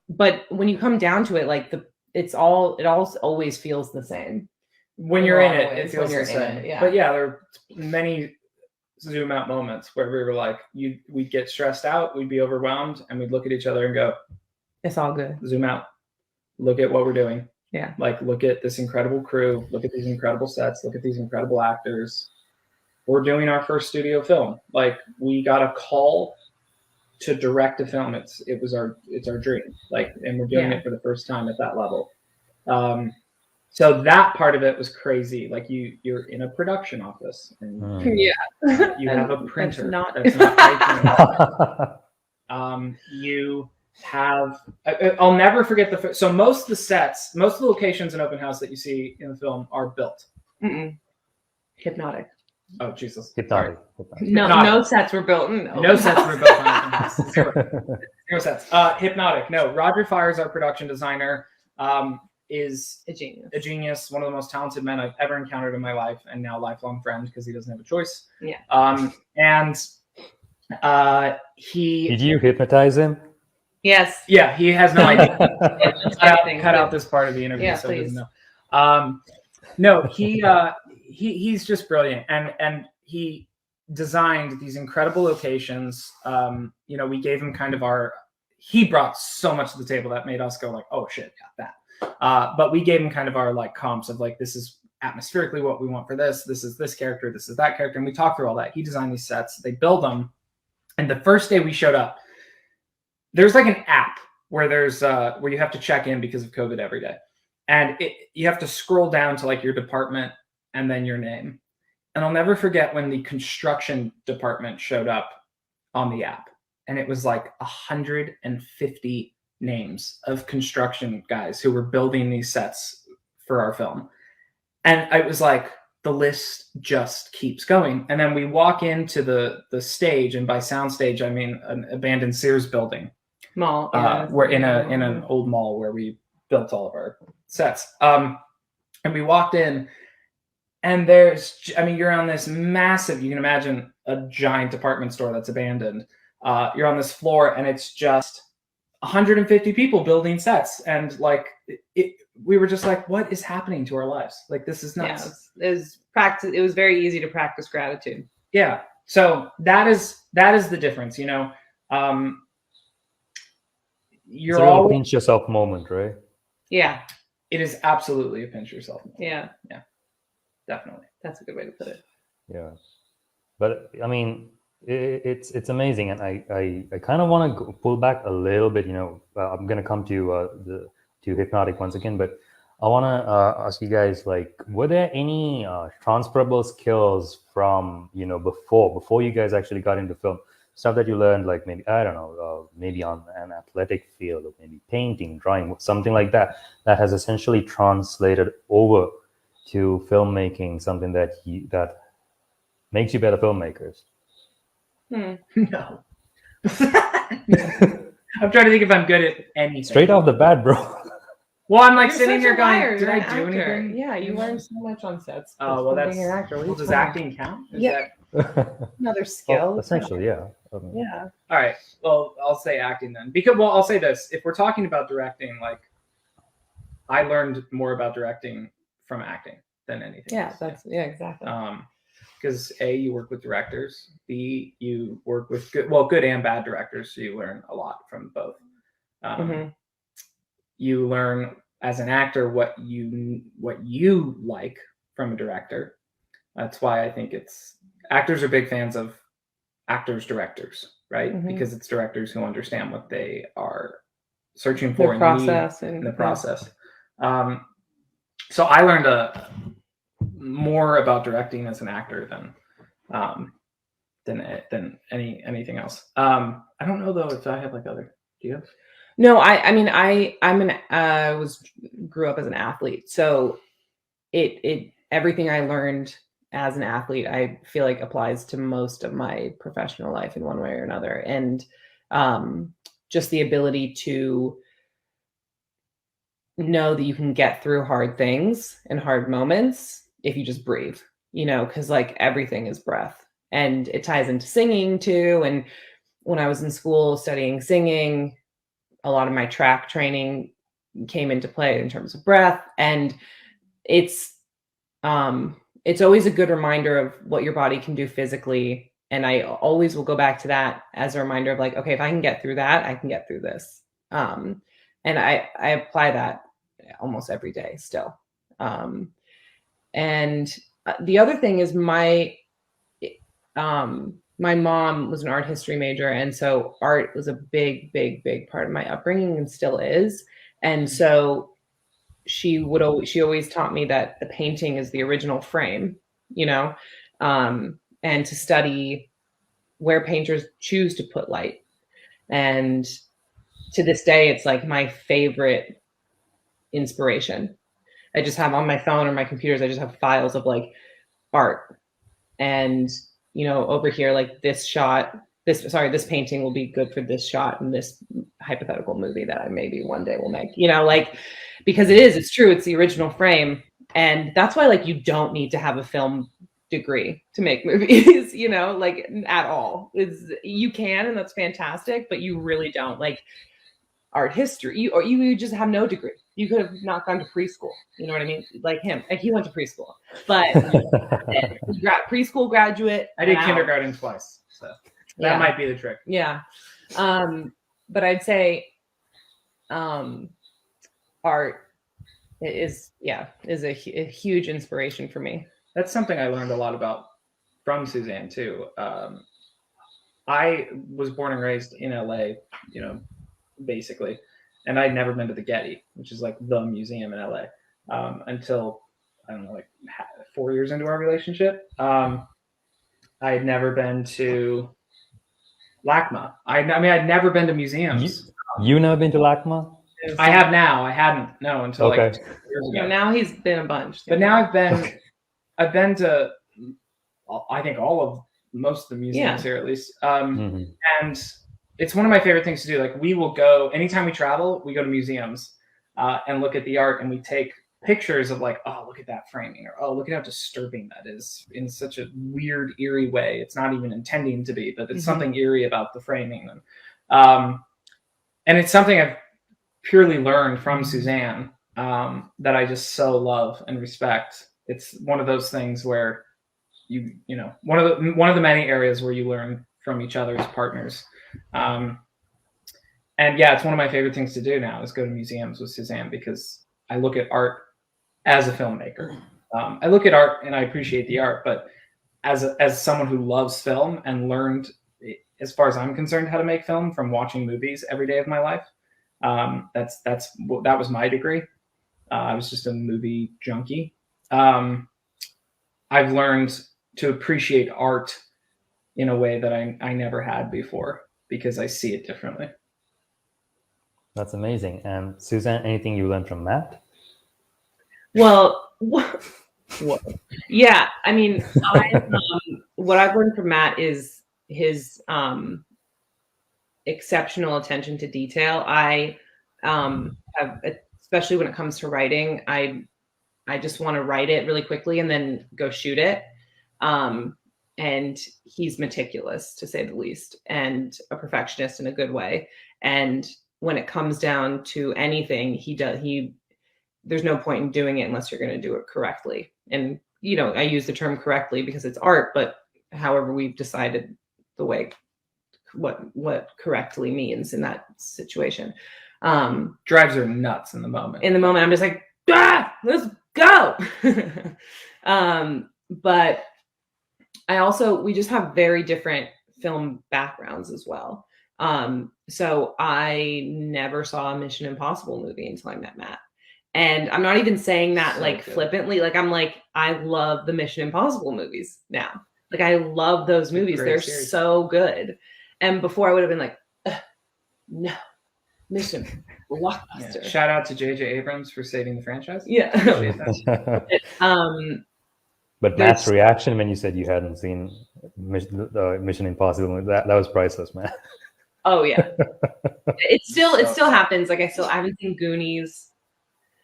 But when you come down to it, like it all always feels the same. When you're in it, it feels the same. Yeah. But yeah, there are many zoom out moments where we were like, we'd get stressed out, we'd be overwhelmed, and we'd look at each other and go, it's all good. Zoom out. Look at what we're doing. Yeah. Like, look at this incredible crew. Look at these incredible sets. Look at these incredible actors. We're doing our first studio film. Like, we got a call to direct a film. It's our dream. Like, and we're doing it for the first time at that level. So that part of it was crazy. Like, you're in a production office and you have a printer. That's not right. You have, I'll never forget so most of the sets, most of the locations in open house that you see in the film are built. Hypnotic. Oh, Jesus. Hypnotic. No sets were built. No sets were built on open house. Zero sets. Hypnotic. No, Roger Fires, our production designer, is a genius, one of the most talented men I've ever encountered in my life, and now lifelong friend because he doesn't have a choice. Yeah. Did you hypnotize him? Yes. Yeah, he has no idea. cut out this part of the interview, so he doesn't know. No, he's just brilliant, and he designed these incredible locations. We gave him kind of he brought so much to the table that made us go like, oh shit, got that. But we gave him kind of our like comps of like, this is atmospherically what we want for this. This is this character. This is that character. And we talked through all that. He designed these sets. They build them. And the first day we showed up, there's like an app where where you have to check in because of COVID every day. And you have to scroll down to like your department and then your name. And I'll never forget when the construction department showed up on the app. And it was like 150 names of construction guys who were building these sets for our film. And I was like, the list just keeps going. And then we walk into the stage, and by sound stage, I mean an abandoned Sears building. Mall. We're in an old mall where we built all of our sets. And we walked in, and you're on this massive, you can imagine a giant department store that's abandoned. You're on this floor, and it's just 150 people building sets. And like, we were just like, what is happening to our lives? Like, this is nuts. Yeah, it was very easy to practice gratitude. Yeah. So that is the difference, you're all a pinch yourself moment, right? Yeah. It is absolutely a pinch yourself moment. Yeah. Yeah. Definitely. That's a good way to put it. Yeah. But I mean, it's amazing, and I kind of want to pull back a little bit. I'm gonna come to Hypnotic once again, but I want to ask you guys, like, were there any transferable skills from before you guys actually got into film, stuff that you learned, like maybe I don't know, maybe on an athletic field, or maybe painting, drawing, something like that has essentially translated over to filmmaking, something that makes you better filmmakers? No. I'm trying to think if I'm good at anything. Straight off the bat, bro. Well, I'm like sitting here going, did I do anything? Yeah, you learn so much on sets. Oh, well, that's... Being an actor. Well, does acting count? Another skill. Well, essentially, yeah. Yeah. All right. Well, I'll say acting then. I'll say this. If we're talking about directing, like, I learned more about directing from acting than anything. Yeah, exactly. Because A, you work with directors. B, you work with good and bad directors, so you learn a lot from both. You learn as an actor what you like from a director. That's why I think actors are big fans of actors directors. right? Mhm. Because it's directors who understand what they are searching for The and process need and in the process. So I learned more about directing as an actor than anything else. I don't know though if I have like other. Do you have? No, I mean I grew up as an athlete, so it everything I learned as an athlete, I feel like applies to most of my professional life in one way or another, and just the ability to know that you can get through hard things and hard moments if you just breathe, because like everything is breath, and it ties into singing too. And when I was in school studying singing, a lot of my track training came into play in terms of breath, and it's always a good reminder of what your body can do physically, and I always will go back to that as a reminder of like, okay, if I can get through that, I can get through this. And I apply that almost every day still. And the other thing is my mom was an art history major, and so art was a big part of my upbringing and still is. And so she always taught me that the painting is the original frame, and to study where painters choose to put light. And to this day, it's like my favorite inspiration. I just have on my phone or my computers, I just have files of like art. And, over here, like this painting will be good for this shot in this hypothetical movie that I maybe one day will make, because it's true. It's the original frame. And that's why, like, you don't need to have a film degree to make movies, like at all. You can, and that's fantastic, but you really don't. Like art history, you just have no degree. You could have not gone to preschool. You know what I mean? Like him, like he went to preschool, but preschool graduate. I did kindergarten twice, so that might be the trick. Yeah, but I'd say, art is a huge inspiration for me. That's something I learned a lot about from Suzanne too. I was born and raised in LA, basically. And I'd never been to the Getty, which is like the museum in LA, until, I don't know, like 4 years into our relationship. I had never been to LACMA. I'd never been to museums. You never been to LACMA? I have now. I hadn't, until like 2 years ago. Now he's been a bunch. But now I've been to, I think most of the museums here at least. And it's one of my favorite things to do. Like we will go, anytime we travel, we go to museums and look at the art, and we take pictures of like, oh, look at that framing, or oh, look at how disturbing that is in such a weird, eerie way. It's not even intending to be, but it's something eerie about the framing. And it's something I've purely learned from Suzanne that I just so love and respect. It's one of those things where one of the many areas where you learn from each other as partners. And yeah, it's one of my favorite things to do now is go to museums with Suzanne, because I look at art as a filmmaker. I look at art and I appreciate the art, but as someone who loves film and learned, as far as I'm concerned, how to make film from watching movies every day of my life. That was my degree. I was just a movie junkie. I've learned to appreciate art in a way that I never had before, because I see it differently. That's amazing. And Suzanne, anything you learned from Matt? Well, yeah, I mean, what I've learned from Matt is his exceptional attention to detail. I have, especially when it comes to writing, I just want to write it really quickly and then go shoot it. And he's meticulous, to say the least, and a perfectionist in a good way. And when it comes down to anything, there's no point in doing it unless you're going to do it correctly. And, I use the term correctly because it's art, but however we've decided the way, what correctly means in that situation. Drives her nuts in the moment. In the moment, I'm just like, let's go. But we just have very different film backgrounds as well. So I never saw a Mission Impossible movie until I met Matt. And I'm not even saying that So like good. flippantly. Like I'm like, I love the Mission Impossible movies now. Like I love those movies. great They're series. so good. And before I would have been like, no, Mission blockbuster. Yeah. Shout out to J.J. Abrams for saving the franchise. Yeah. But Matt's reaction when you said you hadn't seen Mission Impossible, that was priceless, man. Oh yeah. it still happens. Like I haven't seen Goonies.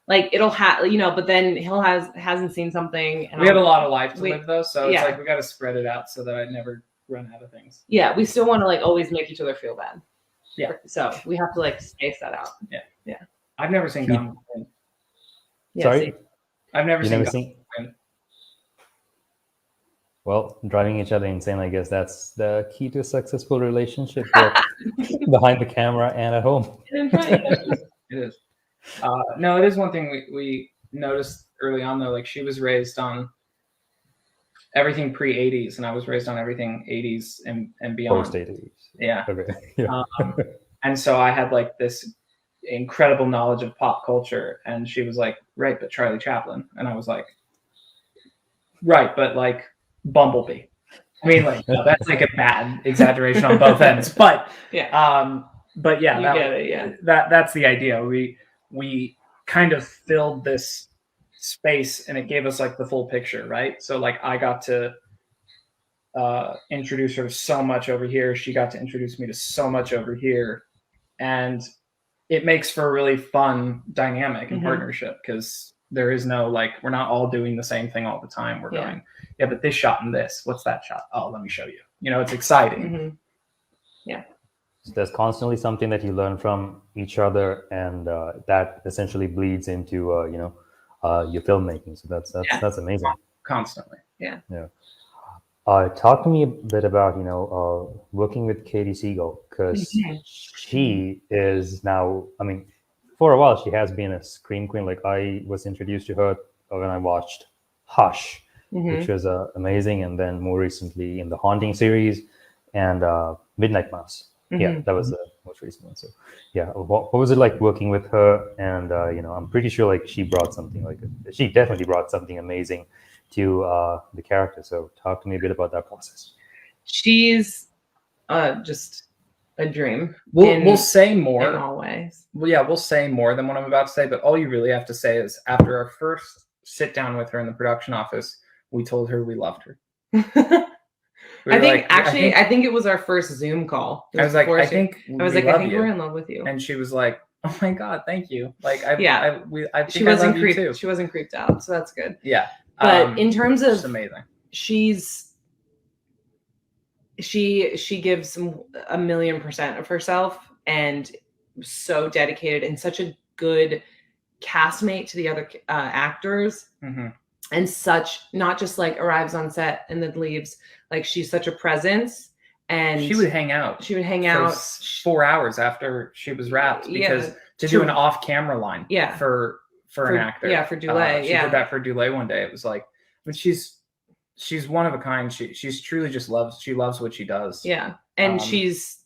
Like it'll have, you know, but then hasn't seen something. And We have a lot of life to live though, so it's like we got to spread it out so that I never run out of things. Yeah, we still want to like always make each other feel bad. Yeah. So we have to like space that out. Yeah. Yeah. I've never seen Gone with the Wind. Yeah, Sorry? see. I've never You seen never Gone seen? with the Wind. Well, driving each other insane, I guess that's the key to a successful relationship, behind the camera and at home. It is. No, it is one thing we noticed early on though. Like she was raised on everything pre-80s, and I was raised on everything 80s and beyond. Post 80s. Yeah. Okay. Yeah. And so I had like this incredible knowledge of pop culture, and she was like, right, but Charlie Chaplin, and I was like, right, but like Bumblebee. I mean, like no, that's like a bad exaggeration on both ends, but yeah. But yeah, You get it, yeah. that's the idea. We kind of filled this space, and it gave us like the full picture, right? So like I got to introduce her to so much over here. She got to introduce me to so much over here, and it makes for a really fun dynamic and partnership because there is no like we're not all doing the same thing all the time. We're going, yeah, but this shot and this, what's that shot? Oh, let me show you. You know, it's exciting. Yeah. So there's constantly something that you learn from each other, and that essentially bleeds into your filmmaking. So that's amazing. Constantly. Yeah. Yeah. Talk to me a bit about working with Katie Siegel, because she is now. I mean, for a while she has been a scream queen. Like I was introduced to her when I watched Hush, which was amazing, and then more recently in the Haunting series and Midnight Mass. Yeah, that was the most recent one. So, yeah, what was it like working with her? And I'm pretty sure like she definitely brought something amazing to the character. So, talk to me a bit about that process. She's just a dream. We'll say more in all ways. Well, yeah, we'll say more than what I'm about to say, but all you really have to say is after our first sit down with her in the production office, we told her we loved her. I think it was our first Zoom call. I was like, I think we're in love with you. And she was like, oh my God, thank you. Like, she wasn't creeped. She wasn't creeped out, so that's good. Yeah, but in terms of, it's amazing. She gives 1,000,000% of herself, and so dedicated, and such a good castmate to the other actors. And such, not just like arrives on set and then leaves. Like she's such a presence, and she would hang out. She would hang out 4 hours after she was wrapped because to do an off-camera line. Yeah. For an actor. Yeah, for Dulé. She did that for Dulé one day. It was like, but she's one of a kind. She's truly just loves what she does. Yeah, and she's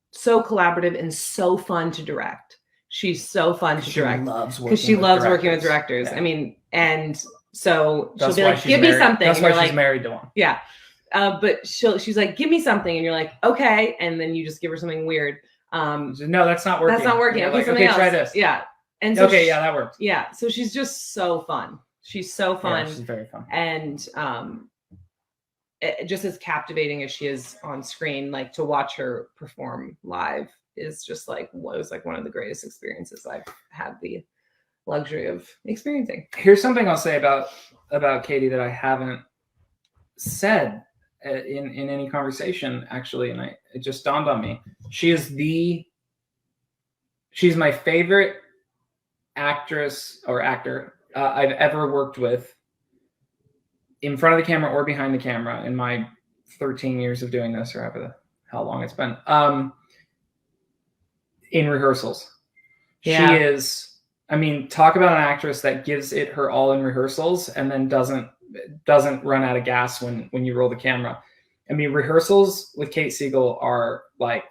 so collaborative and so fun to direct. She's so fun to direct because she loves working with directors. Yeah. I mean, and so she'll be like, "Give me something." That's why she's married to one. Yeah, but she's like, "Give me something," and you're like, "Okay," and then you just give her something weird. No, that's not working. That's not working. Okay, like, something else. Try this. Yeah, and so yeah, that works. Yeah, so she's just so fun. She's so fun. Yeah, she's very fun, and just as captivating as she is on screen. Like to watch her perform live is just like was like one of the greatest experiences I've had the luxury of experiencing. Here's something I'll say about Katie that I haven't said in any conversation actually, and it just dawned on me. She's my favorite actress or actor I've ever worked with, in front of the camera or behind the camera, in my 13 years of doing this, or how long it's been. In rehearsals, yeah. She is. I mean, talk about an actress that gives it her all in rehearsals and then doesn't run out of gas when you roll the camera. I mean, rehearsals with Kate Siegel are like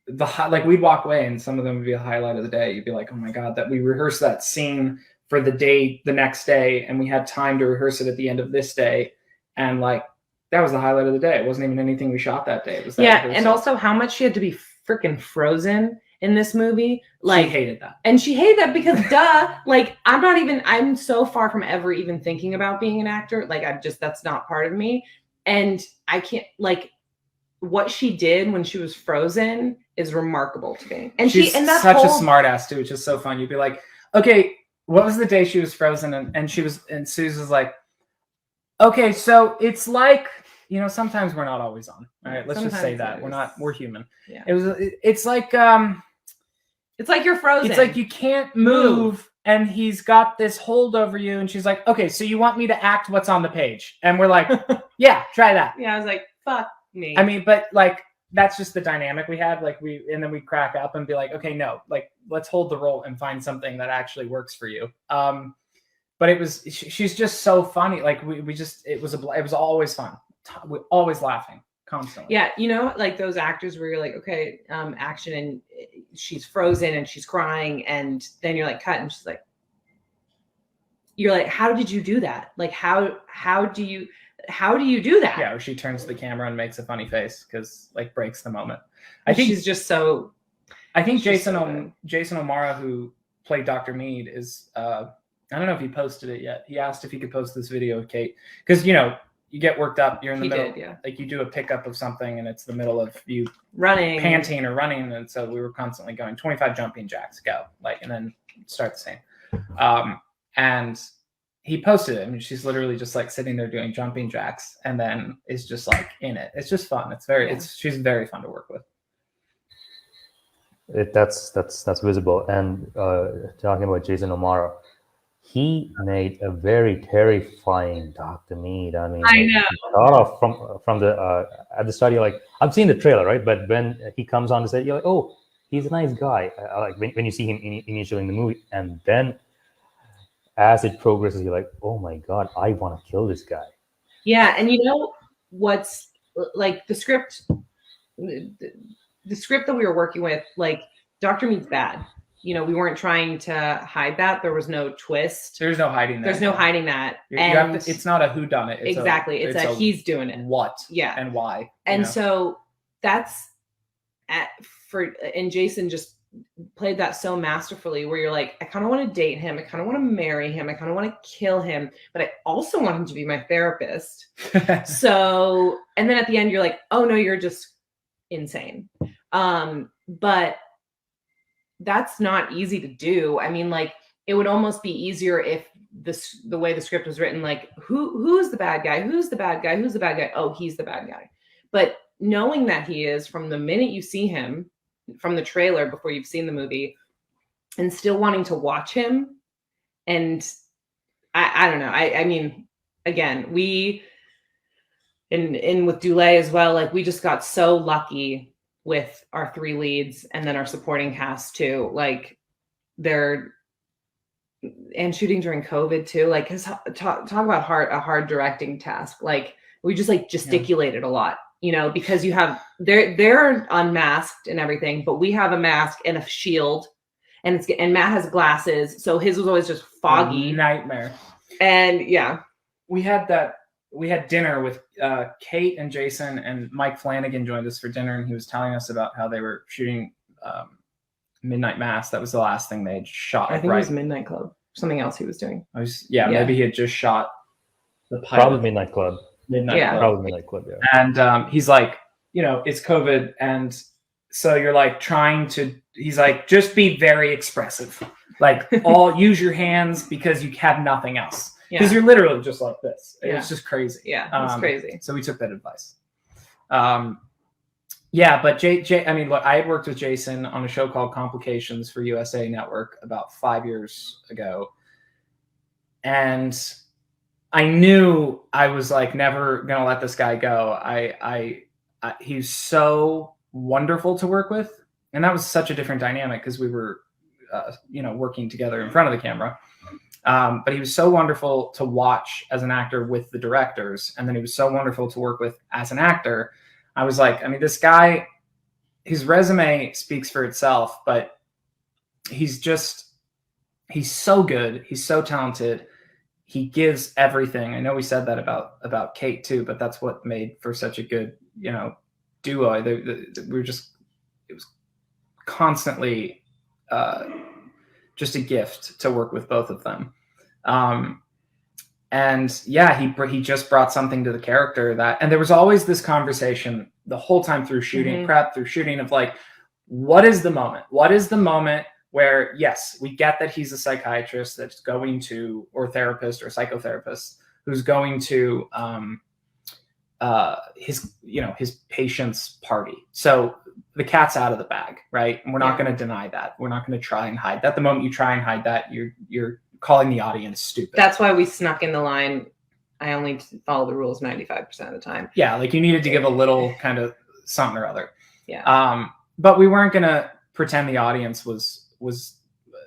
we'd walk away and some of them would be a highlight of the day. You'd be like, oh my God, that we rehearsed that scene for the next day, and we had time to rehearse it at the end of this day. And like, that was the highlight of the day. It wasn't even anything we shot that day. It was that rehearsal. And also how much she had to be freaking frozen in this movie. Like, she hated that. And she hated that because duh, like I'm so far from ever even thinking about being an actor. Like that's not part of me. And I can't, like, what she did when she was frozen is remarkable to me. And she's that's such a smart ass too. It's just so fun. You'd be like, okay, what was the day she was frozen? And Suze was like, okay, so it's like, you know, sometimes we're not always on. All right, let's just say that we're human. Yeah. It's like you're frozen. It's like you can't move and he's got this hold over you. And she's like, okay, so you want me to act what's on the page? And we're like, yeah, try that. Yeah, I was like, fuck me. I mean, but like, that's just the dynamic we had. Like and then we crack up and be like, okay, no, like, let's hold the role and find something that actually works for you. But she's just so funny. Like it was always fun. We're always laughing constantly. Yeah. You know, like those actors where you're like, okay, action, and she's frozen and she's crying, and then you're like, cut, and she's like, you're like, how did you do that? Like, how do you do that? Yeah, or she turns to the camera and makes a funny face because like breaks the moment. I think she's just so. I think Jason Omaro, who played Dr. Mead, is I don't know if he posted it yet. He asked if he could post this video of Kate because you know you get worked up. You're in the middle, like you do a pickup of something and it's the middle of you running, panting or running, and so we were constantly going 25 jumping jacks, go, like, and then start the same. And he posted it. I mean, she's literally just like sitting there doing jumping jacks, and then is just like in it. It's just fun. She's very fun to work with. That's visible. And talking about Jason Omaro, he made a very terrifying Dr. Mead. I mean, I know. Thought of from the at the start, you're like, I've seen the trailer, right? But when he comes on to say, you're like, oh, he's a nice guy. Like when you see him initially in the movie, and then as it progresses, you're like, oh my God, I want to kill this guy. Yeah, and you know what's like the script that we were working with, like Dr. Mead's bad. You know, we weren't trying to hide that. There was no twist. There's no hiding that. There's no hiding that. It's not a whodunit. It's a he's doing it. What? Yeah. And why? And so that's and Jason just played that so masterfully where you're like, I kind of want to date him. I kind of want to marry him. I kind of want to kill him, but I also want him to be my therapist. So, and then at the end you're like, oh no, you're just insane. But that's not easy to do. I mean, like, it would almost be easier if the way the script was written, like, who's the bad guy? Who's the bad guy? Who's the bad guy? Oh, he's the bad guy. But knowing that he is, from the minute you see him, from the trailer before you've seen the movie, and still wanting to watch him, and I don't know. I mean, again, we and with Dulé as well, like, we just got so lucky with our 3 leads and then our supporting cast too. Like, and shooting during COVID too. Like, talk about a hard directing task. Like, we just like gesticulated a lot, you know, because you have they're unmasked and everything, but we have a mask and a shield, and Matt has glasses, so his was always just foggy. Nightmare. And yeah, we had dinner with Kate and Jason, and Mike Flanagan joined us for dinner, and he was telling us about how they were shooting Midnight Mass. That was the last thing they'd shot. I think it was Midnight Club. Something else he was doing. Maybe he had just shot the pilot. Probably Midnight Club. Probably Midnight Club, yeah. And he's like, you know, it's COVID, and so you're like he's like, just be very expressive. Like, use your hands because you have nothing else. Because you're literally just like this. It's just crazy. Yeah, it's crazy. So we took that advice. But I mean, look, I had worked with Jason on a show called Complications for USA Network about 5 years ago. And I knew I was like never going to let this guy go. He's so wonderful to work with. And that was such a different dynamic because we were working together in front of the camera. But he was so wonderful to watch as an actor with the directors. And then he was so wonderful to work with as an actor. I was like, I mean, this guy, his resume speaks for itself, but he's so good. He's so talented. He gives everything. I know we said that about Kate too, but that's what made for such a good, duo. It was constantly just a gift to work with both of them. And yeah, he just brought something to the character and there was always this conversation the whole time through shooting, prep, through shooting of like, what is the moment? What is the moment where, yes, we get that he's a psychiatrist that's going to, or therapist or psychotherapist who's going to his patient's party. So the cat's out of the bag, right? And we're not going to deny that. We're not going to try and hide that. The moment you try and hide that, you're calling the audience stupid. That's why we snuck in the line, I only follow the rules 95% of the time. Yeah, like you needed to give a little kind of something or other. Yeah. But we weren't going to pretend the audience was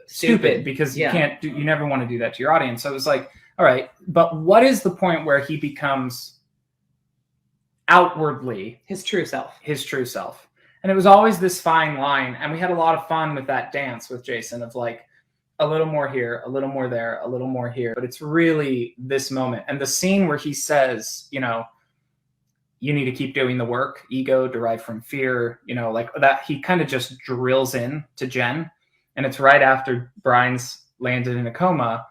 stupid because you never want to do that to your audience. So it was like, all right, but what is the point where he becomes outwardly his true self? And it was always this fine line. And we had a lot of fun with that dance with Jason of like a little more here, a little more there, a little more here. But it's really this moment. And the scene where he says, you need to keep doing the work, ego derived from fear, like that, he kind of just drills in to Jen. And it's right after Brian's landed in a coma.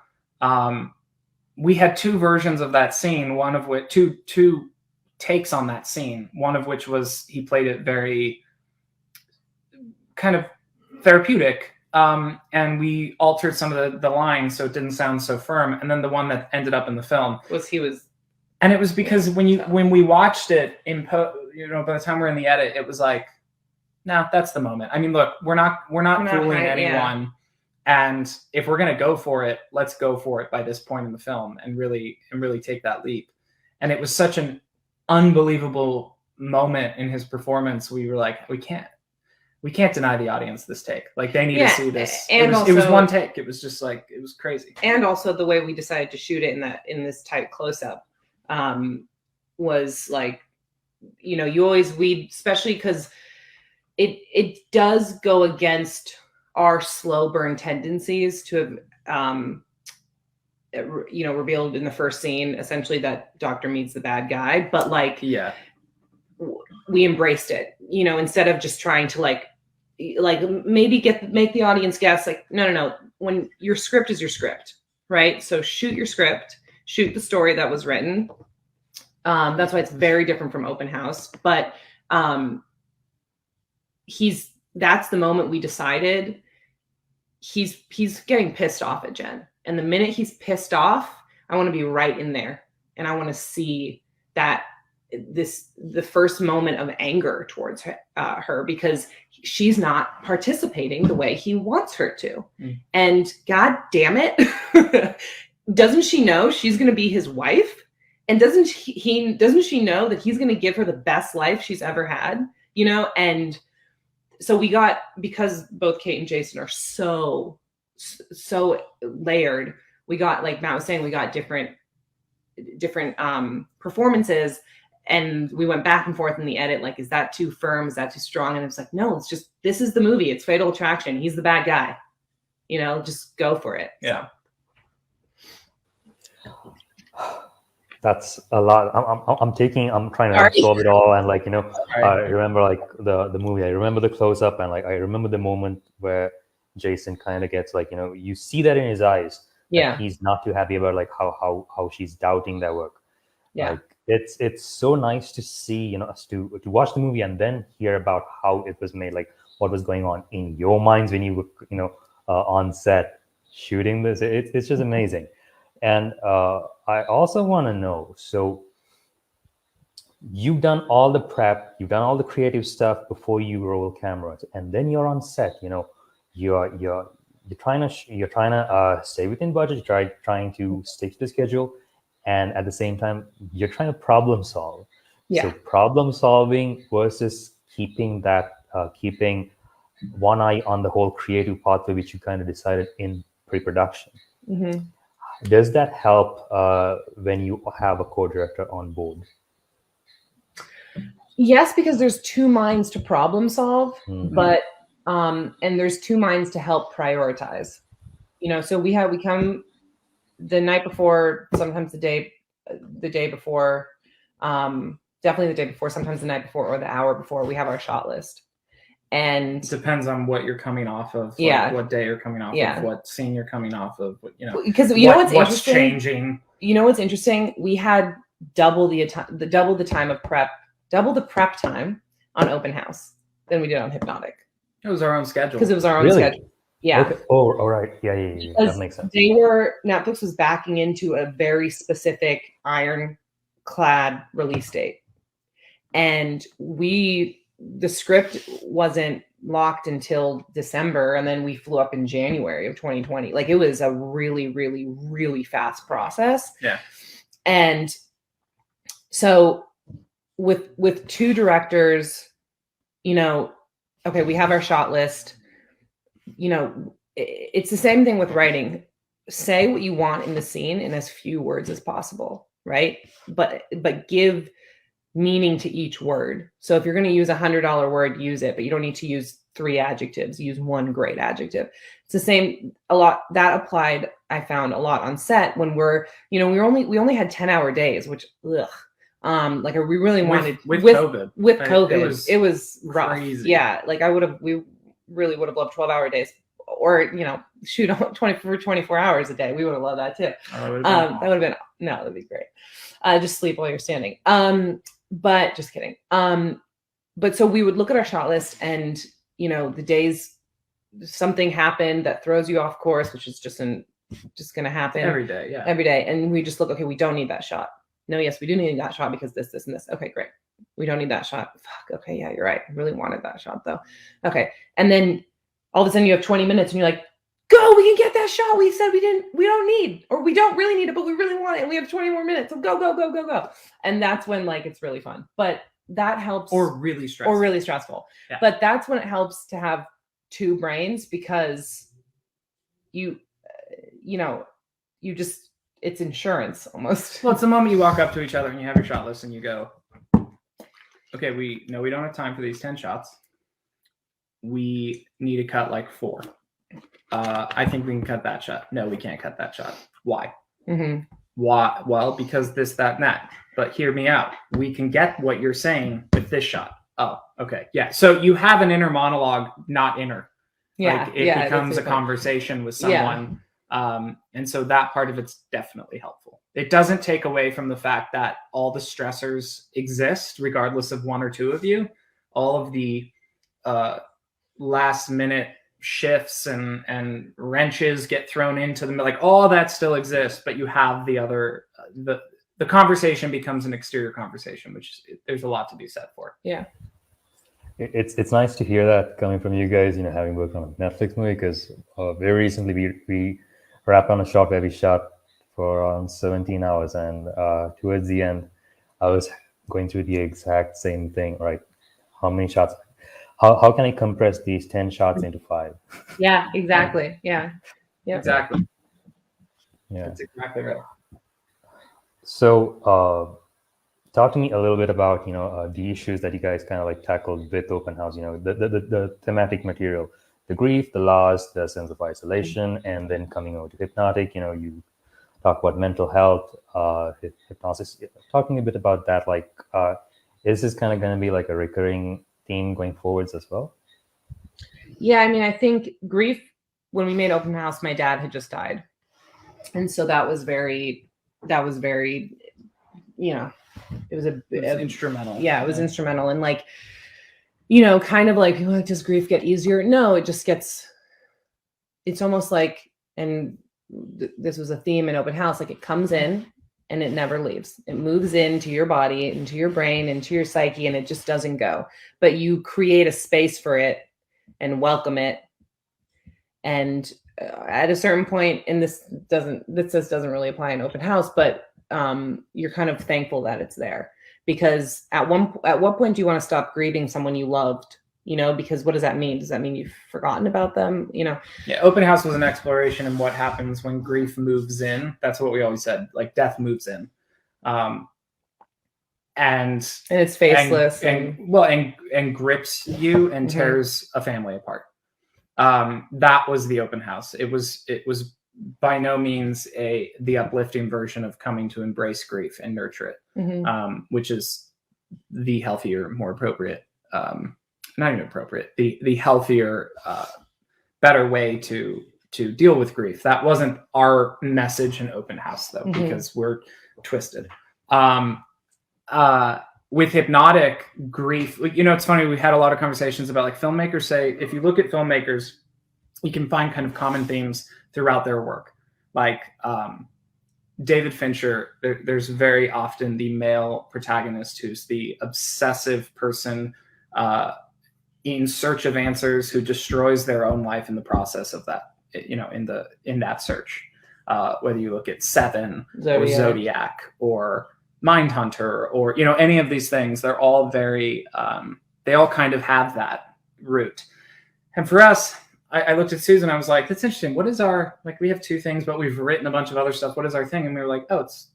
We had two versions of that scene, one of which, two takes on that scene, one of which was he played it very kind of therapeutic, and we altered some of the lines so it didn't sound so firm. And then the one that ended up in the film and it was because when we watched it by the time we're in the edit, it was like, no, that's the moment. I mean, look, we're not fooling anyone. Yeah. And if we're going to go for it, let's go for it by this point in the film and really take that leap. And it was such an unbelievable moment in his performance. We were like, we can't deny the audience this take. Like they need to see this. And it was one take. It was just like, it was crazy. And also the way we decided to shoot it in this tight close-up was like, especially because it does go against our slow burn tendencies to have, revealed in the first scene, essentially that Doctor meets the bad guy, but like, yeah, we embraced it, instead of just trying to like maybe make the audience guess, like, no. When your script is your script, right? So shoot your script, shoot the story that was written. That's why it's very different from Open House, but, that's the moment we decided he's getting pissed off at Jen. And the minute he's pissed off, I want to be right in there. And I want to see that the first moment of anger towards her because she's not participating the way he wants her to. And God damn it. Doesn't she know she's going to be his wife? And doesn't she know that he's going to give her the best life she's ever had? And so because both Kate and Jason are so layered, we got, like Matt was saying, we got different performances, and we went back and forth in the edit. Like, is that too firm? Is that too strong? And it's like, no, it's just, this is the movie. It's Fatal Attraction. He's the bad guy, just go for it. Yeah. That's a lot. I'm trying to absorb it all, and like I remember like the movie. I remember the close up, and like I remember the moment where Jason kind of gets like you see that in his eyes. Yeah, he's not too happy about like how she's doubting their work. Yeah, like, it's so nice to see us to watch the movie and then hear about how it was made, like what was going on in your minds when you were on set shooting this. It's just amazing. And I also want to know, so you've done all the prep, you've done all the creative stuff before you roll cameras, and then you're on set. You're trying to stay within budget, trying to stick to the schedule, and at the same time you're trying to problem solve. Yeah. So problem solving versus keeping one eye on the whole creative pathway, which you kind of decided in pre-production. Mm-hmm. Does that help when you have a co-director on board? Yes, because there's two minds to problem solve, Mhm. but and there's two minds to help prioritize. So we come the night before, sometimes the day before, definitely the day before, sometimes the night before or the hour before, we have our shot list. And It depends on what you're coming off of, what day you're coming off of, what scene you're coming off of, because what's changing. What's interesting? We had double the time of prep, double the prep time on open house than we did on Hypnotic. It was our own schedule. Because it was our own schedule. Yeah. Okay. Oh, all right. Yeah. That makes sense. Netflix was backing into a very specific ironclad release date. And the script wasn't locked until December, and then we flew up in January of 2020. Like, it was a really, really, really fast process. Yeah. And so with two directors, okay, we have our shot list. It's the same thing with writing. Say what you want in the scene in as few words as possible, right? But give meaning to each word. So if you're going to use $100 word, use it, but you don't need to use 3 adjectives. Use one great adjective. It's the same a lot. That applied, I found, a lot on set when we only had 10-hour days, which we really wanted with COVID. With COVID, it was rough. Crazy. Yeah, we really would have loved 12-hour days, or shoot 24 hours a day. We would have loved that too. That would have been that'd be great. Just sleep while you're standing. But just kidding. But so we would look at our shot list, and the days something happened that throws you off course, which is just going to happen every day. Yeah, every day. And we just look, okay, we don't need that shot. No, yes, we do need that shot because this, and this. Okay, great. We don't need that shot. Fuck. Okay, yeah, you're right. I really wanted that shot though. Okay, and then all of a sudden you have 20 minutes, and you're like, go, we can get that shot we said we don't need, or we don't really need it, but we really want it, and we have 20 more minutes. So go. And that's when it's really fun. But that helps. Or really stressful. Yeah. But that's when it helps to have two brains, because it's insurance almost. Well, it's the moment you walk up to each other and you have your shot list and you go, okay, we don't have time for these 10 shots. We need to cut 4. I think we can cut that shot. No, we can't cut that shot. Why? Mm-hmm. Why? Well, because this, that, and that. But hear me out. We can get what you're saying with this shot. Oh, okay. Yeah. So you have an inner monologue, not inner. Yeah. It becomes a conversation with someone. Yeah. And so that part of it's definitely helpful. It doesn't take away from the fact that all the stressors exist, regardless of one or two of you. All of the last minute shifts and wrenches get thrown into them. All that still exists, but you have the other, the conversation becomes an exterior conversation, which there's a lot to be said for. Yeah. It's nice to hear that coming from you guys, having worked on a Netflix movie, because very recently we wrapped on a shot where we shot for around 17 hours. And towards the end, I was going through the exact same thing, right? How many shots? How can I compress these 10 shots into 5? Yeah, exactly. Yeah. Yep. Exactly. Yeah. That's exactly right. So talk to me a little bit about, the issues that you guys kind of tackled with open house, the thematic material, the grief, the loss, the sense of isolation, and then coming over to Hypnotic, you talk about mental health, hypnosis, talking a bit about that. Is this kind of going to be a recurring theme going forwards as well? Yeah. I mean, I think grief, when we made open house, my dad had just died. And so that was very, it was instrumental. Yeah, it was instrumental. And kind of does grief get easier? No, it just gets, it's almost and this was a theme in open house, it comes in and it never leaves. It moves into your body, into your brain, into your psyche, and it just doesn't go. But you create a space for it and welcome it. And at a certain point, and this doesn't really apply in open house, but you're kind of thankful that it's there, because at what point do you want to stop grieving someone you loved because what does that mean? Does that mean you've forgotten about them? Yeah, open house was an exploration in what happens when grief moves in. That's what we always said, like death moves in. And it's faceless and grips you and Mhm. tears a family apart. That was the open house. It was by no means the uplifting version of coming to embrace grief and nurture it, Mhm. which is the healthier, more appropriate, not even appropriate, the healthier, better way to deal with grief. That wasn't our message in open house though, Mhm. because we're twisted. With Hypnotic, grief, it's funny, we had a lot of conversations about, like, filmmakers say, if you look at filmmakers, you can find kind of common themes throughout their work. Like David Fincher, there's very often the male protagonist who's the obsessive person in search of answers, who destroys their own life in the process of that, in that search. Whether you look at Seven or Zodiac or Mindhunter or any of these things, they're all very they all kind of have that root. And for us, I looked at Susan, I was like, that's interesting, what is our, like, we have two things, but we've written a bunch of other stuff, what is our thing? And we were like, oh, it's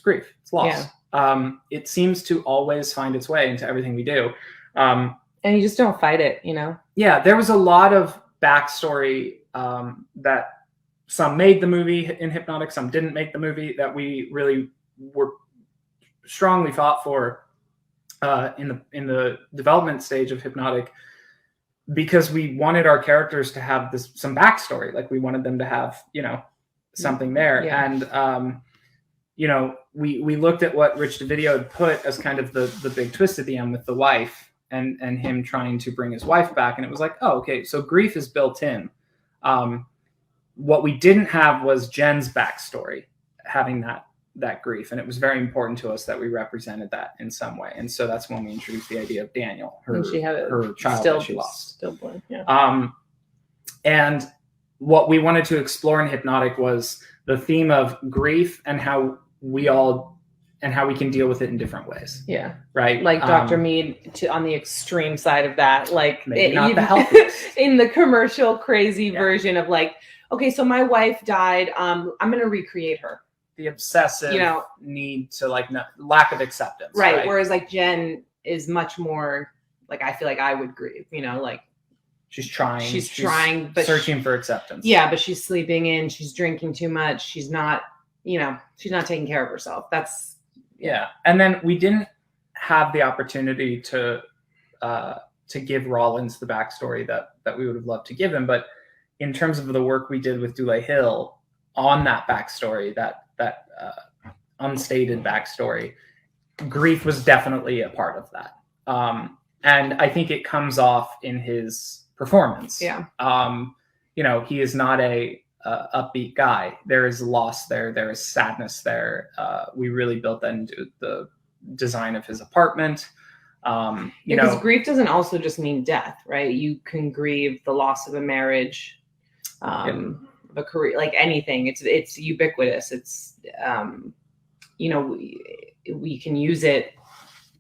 grief, it's loss. Yeah. It seems to always find its way into everything we do, and you just don't fight it. Yeah, there was a lot of backstory that some made the movie in Hypnotic, some didn't make the movie, that we really were strongly fought for in the development stage of Hypnotic, because we wanted our characters to have some backstory. Like, we wanted them to have something there. Yeah. And we looked at what Rich DeVideo had put as kind of the big twist at the end with the wife and him trying to bring his wife back, and it was like, oh, okay, so grief is built in. What we didn't have was Jen's backstory, having that grief, and it was very important to us that we represented that in some way. And so that's when we introduced the idea of Daniel, her child that she lost, stillborn. Yeah. And what we wanted to explore in Hypnotic was the theme of grief and how we can deal with it in different ways. Yeah. Right. Like Dr. Mead on the extreme side of that, like maybe not the healthiest. In the commercial crazy version of, like, okay, so my wife died. I'm going to recreate her. The obsessive need to, like, lack of acceptance. Right. Whereas, like, Jen is much more, like, I feel like I would grieve, like, she's trying, but searching for acceptance. Yeah. But she's sleeping in, she's drinking too much. She's not, she's not taking care of herself. That's. Yeah. And then we didn't have the opportunity to give Rollins the backstory that we would have loved to give him. But in terms of the work we did with Dule Hill on that backstory, that unstated backstory, grief was definitely a part of that. And I think it comes off in his performance. Yeah. He is not a upbeat guy. There is loss there. There is sadness there. We really built that into the design of his apartment. Because grief doesn't also just mean death, right? You can grieve the loss of a marriage, a career, like anything. It's ubiquitous. It's we can use it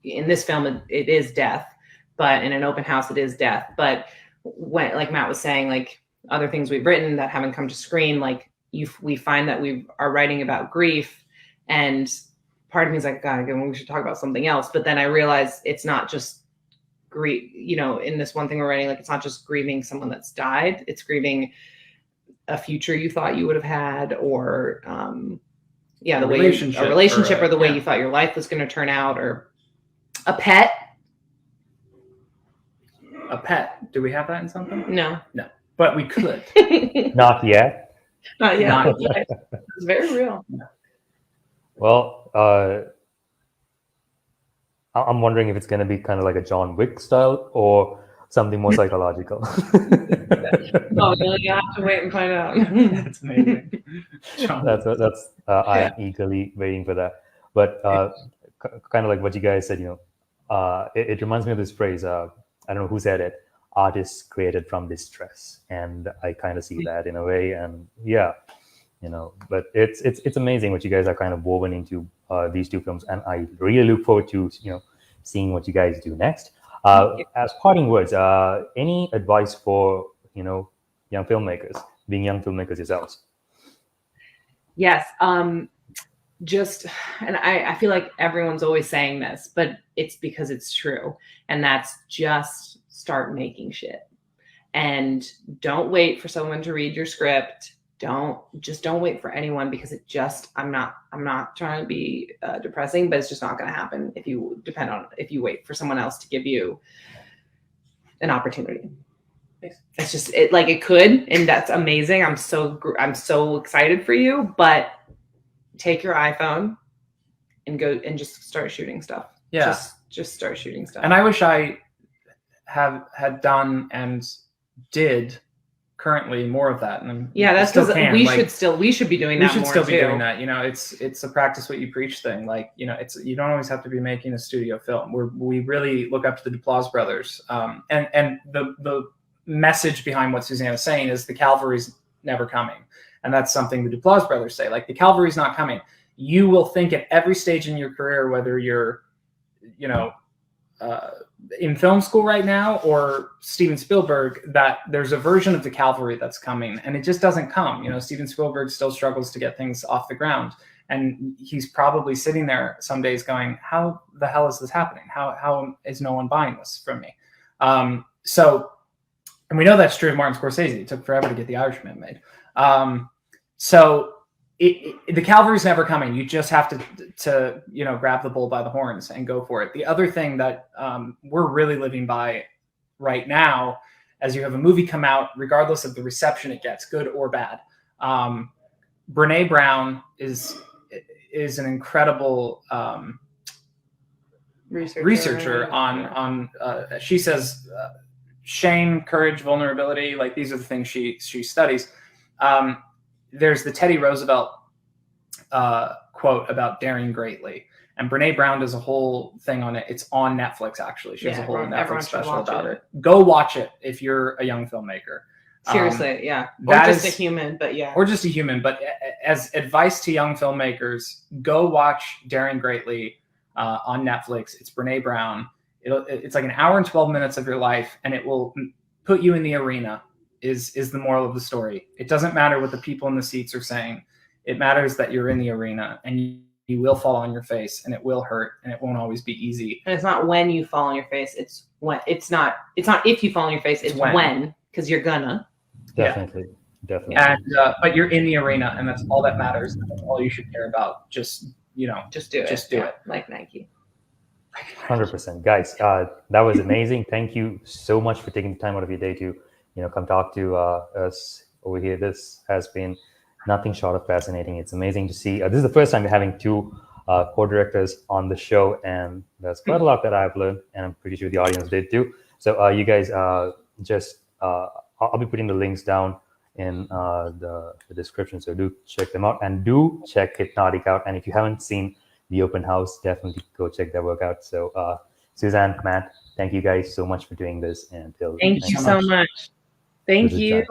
in this film. It is death, but in an open house, it is death. But when, like Matt was saying, like other things we've written that haven't come to screen, like we find that we are writing about grief, and part of me is like, God, again, we should talk about something else. But then I realize it's not just grief. In this one thing we're writing, like, it's not just grieving someone that's died. It's grieving a future you thought you would have had, or a relationship, or the way you thought your life was going to turn out, or a pet. A pet. Do we have that in something? No. But we could. Not yet. Not yet. It's very real. Well, I'm wondering if it's going to be kind of like a John Wick style or something more psychological. Oh, you have to wait and find out. That's amazing. That's I'm eagerly waiting for that. But kind of like what you guys said, it reminds me of this phrase. I don't know who said it. Artists created from distress, and I kind of see that in a way. And but it's amazing what you guys are kind of woven into these two films, and I really look forward to seeing what you guys do next. As parting words, any advice for young filmmakers, being young filmmakers yourselves? Yes. Just, and I feel like everyone's always saying this, but it's because it's true. And that's just start making shit. And don't wait for someone to read your script. Don't wait for anyone, because I'm not trying to be depressing, but it's just not going to happen if you wait for someone else to give you an opportunity. It's just it could, and that's amazing. I'm so excited for you, but take your iPhone and go and just start shooting stuff. Yeah. Just start shooting stuff. And I wish I had done and did currently more of that. And yeah, that's because we should be doing that. We should more still too. be doing that. It's a practice what you preach thing. Like, you don't always have to be making a studio film. We really look up to the Duplass brothers. And the message behind what Suzanne is saying is the cavalry's never coming. And that's something the Duplass brothers say. Like, the cavalry's not coming. You will think at every stage in your career, whether you're, in film school right now or Steven Spielberg, that there's a version of the cavalry that's coming, and it just doesn't come. Steven Spielberg still struggles to get things off the ground, and he's probably sitting there some days going, how the hell is this happening? How is no one buying this from me? And we know that's true of Martin Scorsese. It took forever to get The Irishman made. The cavalry's never coming. You just have to grab the bull by the horns and go for it. The other thing that we're really living by right now, as you have a movie come out, regardless of the reception it gets, good or bad, Brene Brown is an incredible researcher on she says shame, courage, vulnerability. Like, these are the things she studies. There's the Teddy Roosevelt quote about daring greatly. And Brene Brown does a whole thing on it. It's on Netflix, actually. She has a whole Netflix special about it. Go watch it if you're a young filmmaker. Seriously, yeah. Or just a human, but yeah. Or just a human. But as advice to young filmmakers, go watch Daring Greatly on Netflix. It's Brene Brown. It's like an hour and 12 minutes of your life, and it will put you in the arena. Is the moral of the story. It doesn't matter what the people in the seats are saying. It matters that you're in the arena, and you will fall on your face, and it will hurt, and it won't always be easy. And it's not when you fall on your face. It's when. It's not if you fall on your face. It's when, because you're gonna. Definitely. And but you're in the arena, and that's all that matters. That's all you should care about. Just do it. Just do it. Like Nike. 100%, guys. That was amazing. Thank you so much for taking the time out of your day to come talk to us over here. This has been nothing short of fascinating. It's amazing to see. This is the first time we're having two co-directors on the show, and there's quite a lot that I've learned, and I'm pretty sure the audience did too. So you guys I'll be putting the links down in the description, so do check them out, and do check Hypnotic out. And if you haven't seen the open house, definitely go check their work out. So Suzanne, Matt, thank you guys so much for doing this. And thank you so much. Thank you.